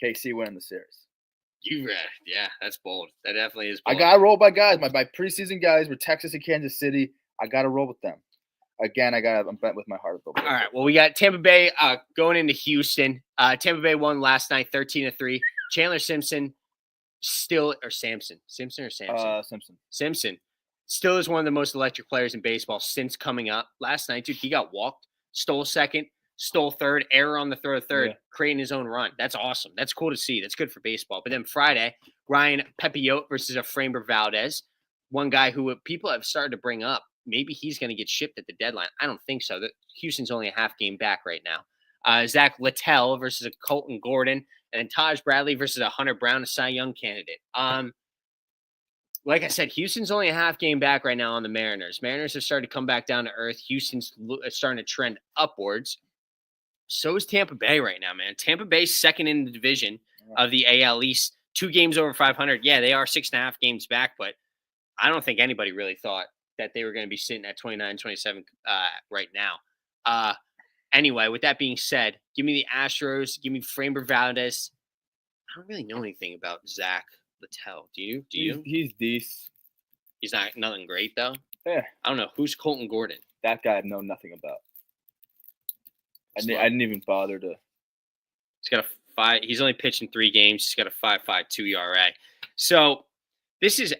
KC winning the series. Yeah, that's bold. That definitely is bold. I got to roll by guys. My preseason guys were Texas and Kansas City. I got to roll with them. Again, I'm bet with my heart. All right. Well, we got Tampa Bay going into Houston. Tampa Bay won last night 13-3. Chandler Simpson Simpson still is one of the most electric players in baseball since coming up. Last night, dude, he got walked, stole second, stole third, error on the throw of third, creating his own run. That's awesome. That's cool to see. That's good for baseball. But then Friday, Ryan Pepiot versus Framber Valdez, one guy who people have started to bring up. Maybe he's going to get shipped at the deadline. I don't think so. Houston's only a half game back right now. Zach Littell versus a Colton Gordon, and then Taj Bradley versus a Hunter Brown, a Cy Young candidate. Like I said, Houston's only a half game back right now on the Mariners. Mariners have started to come back down to earth. Houston's starting to trend upwards. So is Tampa Bay right now, man. Tampa Bay's second in the division of the AL East, 2 games over 500. Yeah, they are 6.5 games back, but I don't think anybody really thought that they were going to be sitting at 29-27 right now. Anyway, with that being said, give me the Astros. Give me Framber Valdez. I don't really know anything about Zach Littell. Do you? He's decent. He's nothing great, though? Yeah. I don't know. Who's Colton Gordon? That guy I know nothing about. I didn't even bother to. He's got a 5. He's only pitched in 3 games. He's got a 5.52 ERA. So this is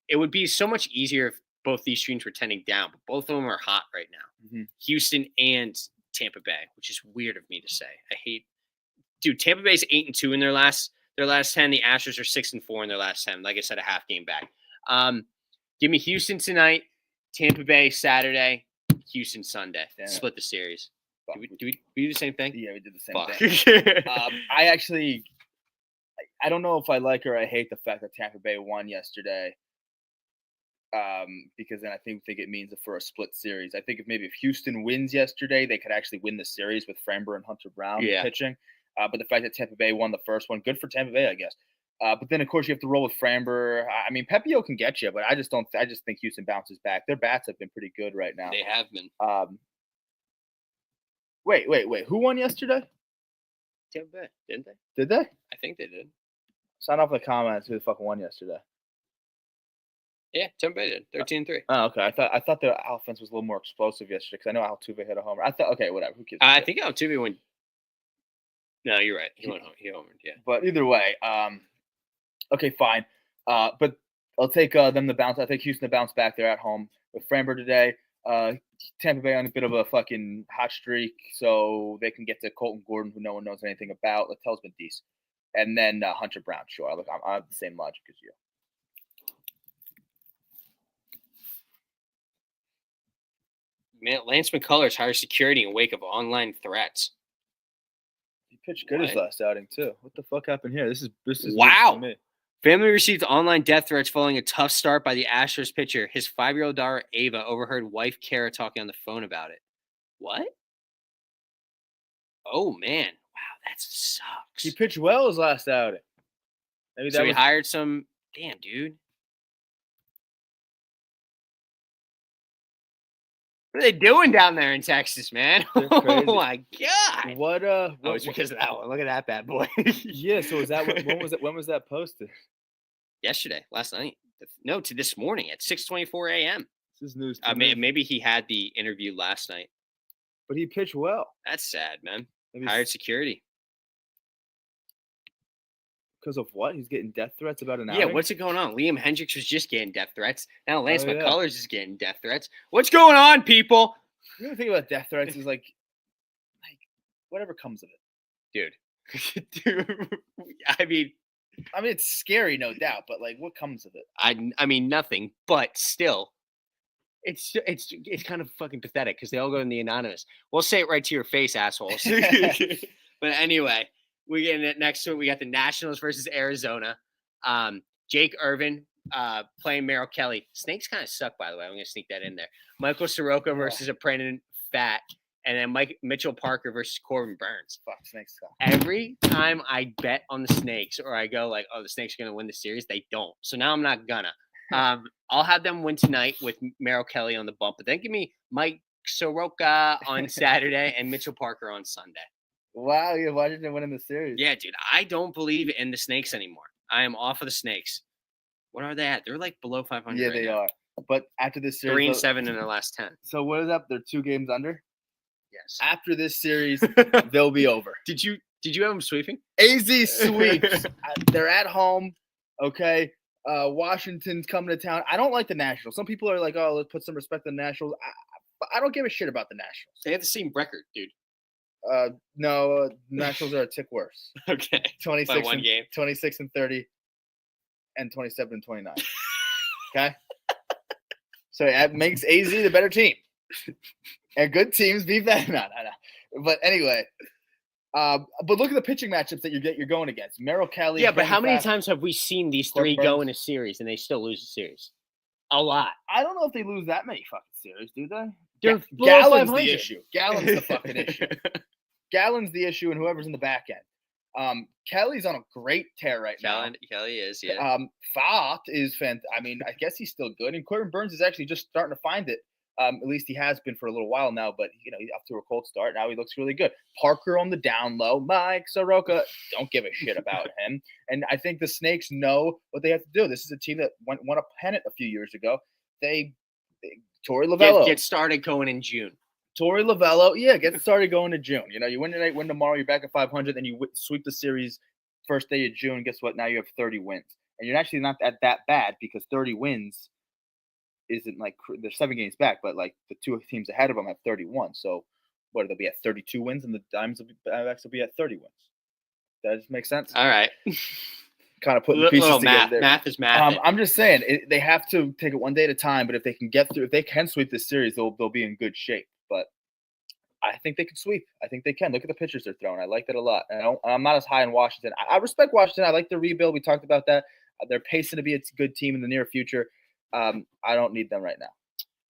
it would be so much easier if both these streams were trending down, but both of them are hot right now. Mm-hmm. Houston and Tampa Bay, which is weird of me to say. Dude, Tampa Bay's 8-2 in their last 10. The Astros are 6-4 in their last 10. Like I said, a half game back. Give me Houston tonight, Tampa Bay Saturday, Houston Sunday. Damn. Split the series. Do we do the same thing? Yeah, we did the same thing. I don't know if I like or I hate the fact that Tampa Bay won yesterday. because then I think it means for a split series. I think if Houston wins yesterday, they could actually win the series with Framber and Hunter Brown pitching. But the fact that Tampa Bay won the first one, good for Tampa Bay, I guess. But then, of course, you have to roll with Framber. I mean, Pepio can get you, but I just think Houston bounces back. Their bats have been pretty good right now. They have been. Wait. Who won yesterday? Tampa Bay, didn't they? Did they? I think they did. Sign off in the comments who the fuck won yesterday. Yeah, Tampa Bay did. 13-3. Oh, okay. I thought their offense was a little more explosive yesterday because I know Altuve hit a homer. I thought, okay, whatever. Who cares? I think Altuve went. No, you're right. He went home. He homered. Yeah. But either way, okay, fine. But I'll take them to bounce. I think Houston to bounce back. They're at home with Framber today. Tampa Bay on a bit of a fucking hot streak, so they can get to Colton Gordon, who no one knows anything about. Littell's been decent, and then Hunter Brown. Sure, look, I have the same logic as you. Man, Lance McCullers hires security in wake of online threats. He pitched good his last outing too. What the fuck happened here? This is wow. News to me. Family received online death threats following a tough start by the Astros pitcher. His 5-year-old daughter Ava overheard wife Kara talking on the phone about it. What? Oh man, wow, that sucks. He pitched well his last outing. Maybe so he hired some. Damn, dude. What are they doing down there in Texas, man? Oh my god! What? It's because of that one. Look at that bad boy. Yeah. So is that when was it? When was that posted? Yesterday, last night. No, to this morning at 6:24 a.m. This is news. Maybe he had the interview last night. But he pitched well. That's sad, man. Hired security. Because of what? He's getting death threats about an outing? Yeah, what's it going on? Liam Hendricks was just getting death threats. Now Lance McCullers is getting death threats. What's going on, people? The only thing about death threats is like whatever comes of it. Dude. I mean, it's scary, no doubt, but like what comes of it? I mean nothing, but still. It's kind of fucking pathetic because they all go in the anonymous. We'll say it right to your face, assholes. But anyway, we get it next to it. We got the Nationals versus Arizona. Jake Irvin playing Merrill Kelly. Snakes kind of suck, by the way. I'm going to sneak that in there. Michael Soroka versus Brendan Pfaadt. And then Mitchell Parker versus Corbin Burns. Fuck, Snakes suck. Every time I bet on the Snakes or I go like, oh, the Snakes are going to win the series, they don't. So now I'm not gonna. I'll have them win tonight with Merrill Kelly on the bump. But then give me Mike Soroka on Saturday and Mitchell Parker on Sunday. Wow, you watched them winning the series. Yeah, dude. I don't believe in the Snakes anymore. I am off of the Snakes. What are they at? They're like below 500. Yeah, they are. But after this series, 3-7 in their last 10. So what is up? They're 2 games under. Yes. After this series, they'll be over. Did you have them sweeping? AZ sweeps. They're at home. Okay. Washington's coming to town. I don't like the Nationals. Some people are like, "Oh, let's put some respect on the Nationals." I don't give a shit about the Nationals. They have the same record, dude. No, Nationals are a tick worse. Okay. 26 by one game. 26 and 30 and 27 and 29. Okay? So that makes AZ the better team. And good teams beat that. No. But anyway, but look at the pitching matchups that you're going against. Merrill Kelly. Yeah, but how many times have we seen these three go in a series and they still lose a series? A lot. I don't know if they lose that many fucking series, do they? Gallen's the issue. Gallen's the fucking issue. Gallen's the issue, and whoever's in the back end. Kelly's on a great tear right now. Kelly is, yeah. Pfaadt is fantastic. I mean, I guess he's still good. And Corbin Burns is actually just starting to find it. At least he has been for a little while now, but he's up to a cold start. Now he looks really good. Parker on the down low. Mike Soroka, don't give a shit about him. And I think the Snakes know what they have to do. This is a team that won a pennant a few years ago. Torey Lovello. Get started going in June. Torey Lovello, get started going to June. You win tonight, win tomorrow, you're back at 500, then you sweep the series first day of June. Guess what? Now you have 30 wins. And you're actually not that bad because 30 wins isn't like they're 7 games back, but like the 2 teams ahead of them have 31. So what, they'll be at 32 wins and the Diamondbacks will be at 30 wins. Does that make sense? All right. Kind of putting the pieces together there. Math is math. I'm just saying they have to take it one day at a time, but if they can sweep this series, they'll be in good shape. But I think they can sweep. I think they can. Look at the pitchers they're throwing. I like that a lot. And I'm not as high in Washington. I respect Washington. I like the rebuild. We talked about that. They're pacing to be a good team in the near future. I don't need them right now.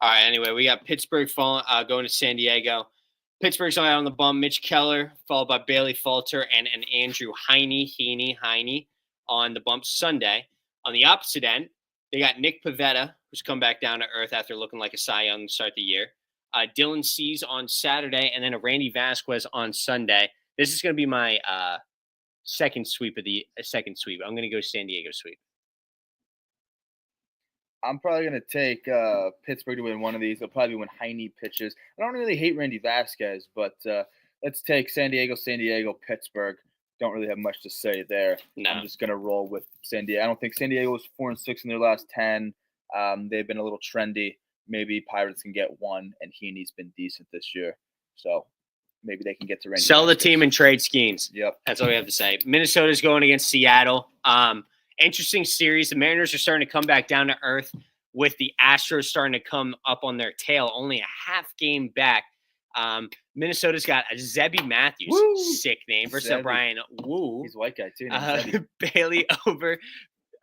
All right. Anyway, we got Pittsburgh going to San Diego. Pittsburgh's on the bum. Mitch Keller, followed by Bailey Falter and Andrew Heine on the bump Sunday. On the opposite end, they got Nick Pivetta, who's come back down to earth after looking like a Cy Young to start the year. Dylan Cease on Saturday, and then a Randy Vasquez on Sunday. This is going to be my second sweep. I'm going to go San Diego sweep. I'm probably going to take Pittsburgh to win one of these. They'll probably win Heine pitches. I don't really hate Randy Vasquez, but let's take San Diego, Pittsburgh. Don't really have much to say there. No. I'm just going to roll with San Diego. I don't think San Diego was 4-6 in their last 10. They've been a little trendy. Maybe Pirates can get one, and Heaney's been decent this year. So maybe they can get to Randy Sell Vasquez. the team and trade Skeens. Yep. That's all we have to say. Minnesota's going against Seattle. Interesting series. The Mariners are starting to come back down to earth with the Astros starting to come up on their tail, only a half game back. Minnesota's got a Zebby Matthews, Woo! sick name, versus Zebby. Brian Woo. He's a white guy, too. Zebby. Bailey Over.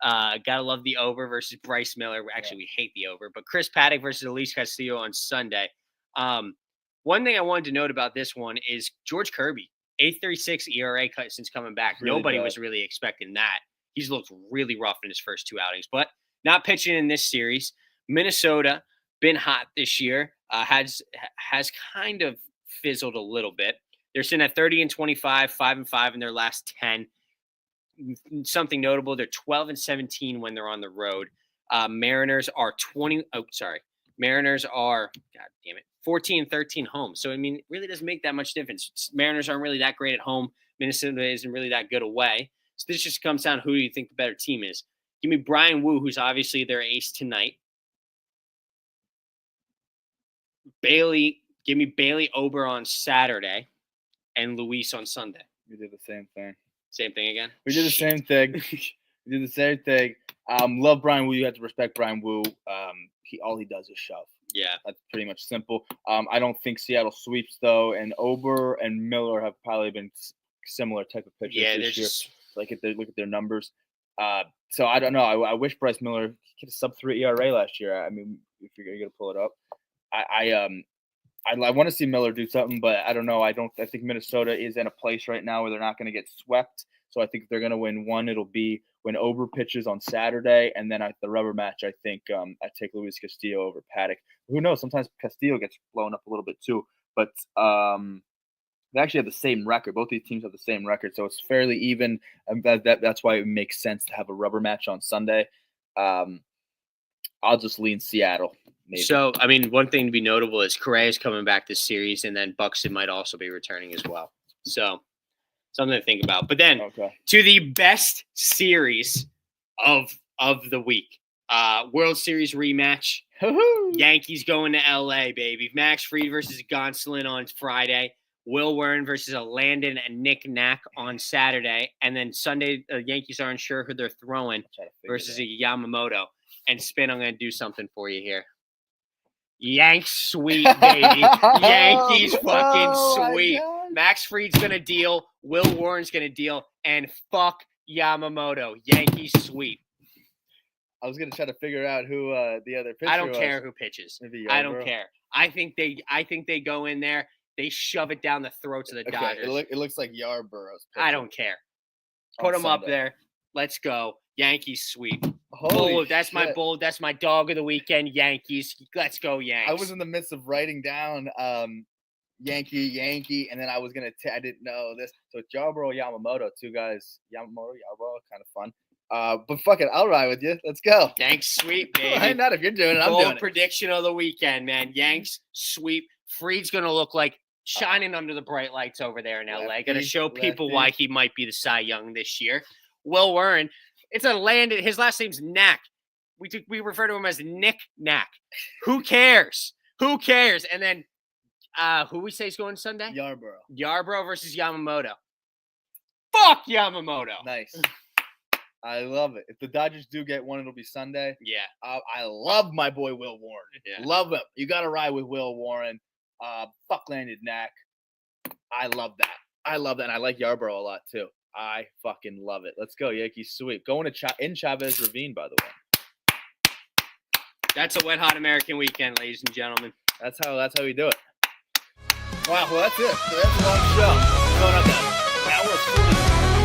Gotta love the over versus Bryce Miller. Actually, we hate the over. But Chris Paddock versus Elise Castillo on Sunday. One thing I wanted to note about this one is George Kirby, 8.36 ERA cut since coming back. Really Nobody bad. was really expecting that. He's looked really rough in his first two outings, but not pitching in this series. Minnesota, been hot this year, has kind of fizzled a little bit. They're sitting at 30-25, 5-5 in their last 10. Something notable, they're 12-17 when they're on the road. Mariners are 14-13 home. So, I mean, it really doesn't make that much difference. Mariners aren't really that great at home. Minnesota isn't really that good away. So this just comes down to who do you think the better team is. Give me Brian Woo, who's obviously their ace tonight. Give me Bailey Ober on Saturday and Luis on Sunday. We did the same thing. Same thing again? We did the same thing. Love Brian Woo. You have to respect Brian Woo. All he does is shove. Yeah. That's pretty much simple. I don't think Seattle sweeps, though, and Ober and Miller have probably been similar type of pitchers this year. Look at their numbers. So I don't know. I wish Bryce Miller could have sub-3 ERA last year. I mean, if you're going to pull it up. I want to see Miller do something, but I don't know. I think Minnesota is in a place right now where they're not going to get swept. So I think if they're going to win one, it'll be when Ober pitches on Saturday, and then at the rubber match, I think I take Luis Castillo over Paddock. Who knows? Sometimes Castillo gets blown up a little bit too, but they actually have the same record. Both these teams have the same record, so it's fairly even. And that's why it makes sense to have a rubber match on Sunday. I'll just lean Seattle. Maybe. So, I mean, one thing to be notable is Correa's coming back this series, and then Buxton might also be returning as well. So, something to think about. But then to the best series of the week, World Series rematch. Yankees going to LA, baby. Max Fried versus Gonsolin on Friday. Will Warren versus a Landon and Nick Knack on Saturday. And then Sunday, the Yankees aren't sure who they're throwing versus a Yamamoto. And Spin, I'm going to do something for you here. Yanks sweet, baby. Yankees fucking sweet. Max Fried's going to deal. Will Warren's going to deal. And fuck Yamamoto. Yankees sweet. I was going to try to figure out who the other pitcher was. I don't care who pitches. I don't care. I think they go in there. They shove it down the throats of the Dodgers. It looks like Yarborough's pitcher. I don't care. Put them up there. Let's go. Yankees sweep. That's my bold. That's my dog of the weekend. Yankees. Let's go, Yanks. I was in the midst of writing down Yankee, and then I was I didn't know this. So it's Yarborough, Yamamoto, two guys. Yarborough, kind of fun. But fuck it, I'll ride with you. Let's go. Yanks sweep, baby. Why not? If you're doing it, I'm doing it. Prediction of the weekend, man. Yanks sweep. Fried's gonna look like shining under the bright lights over there in LA. Gonna show people why he might be the Cy Young this year. Will Warren. It's a Landon. His last name's Knack. We refer to him as Nick Knack. Who cares? Who cares? And then who we say is going Sunday? Yarborough versus Yamamoto. Fuck Yamamoto. Nice. I love it. If the Dodgers do get one, it'll be Sunday. Yeah. I love my boy Will Warren. Yeah. Love him. You got to ride with Will Warren. Fuck Landon Knack. I love that. And I like Yarborough a lot too. I fucking love it. Let's go, Yankees sweep. Going to in Chavez Ravine, by the way. That's a wet hot American weekend, ladies and gentlemen. That's how we do it. Wow, well that's it. So that's a long show. Going up to hour 40.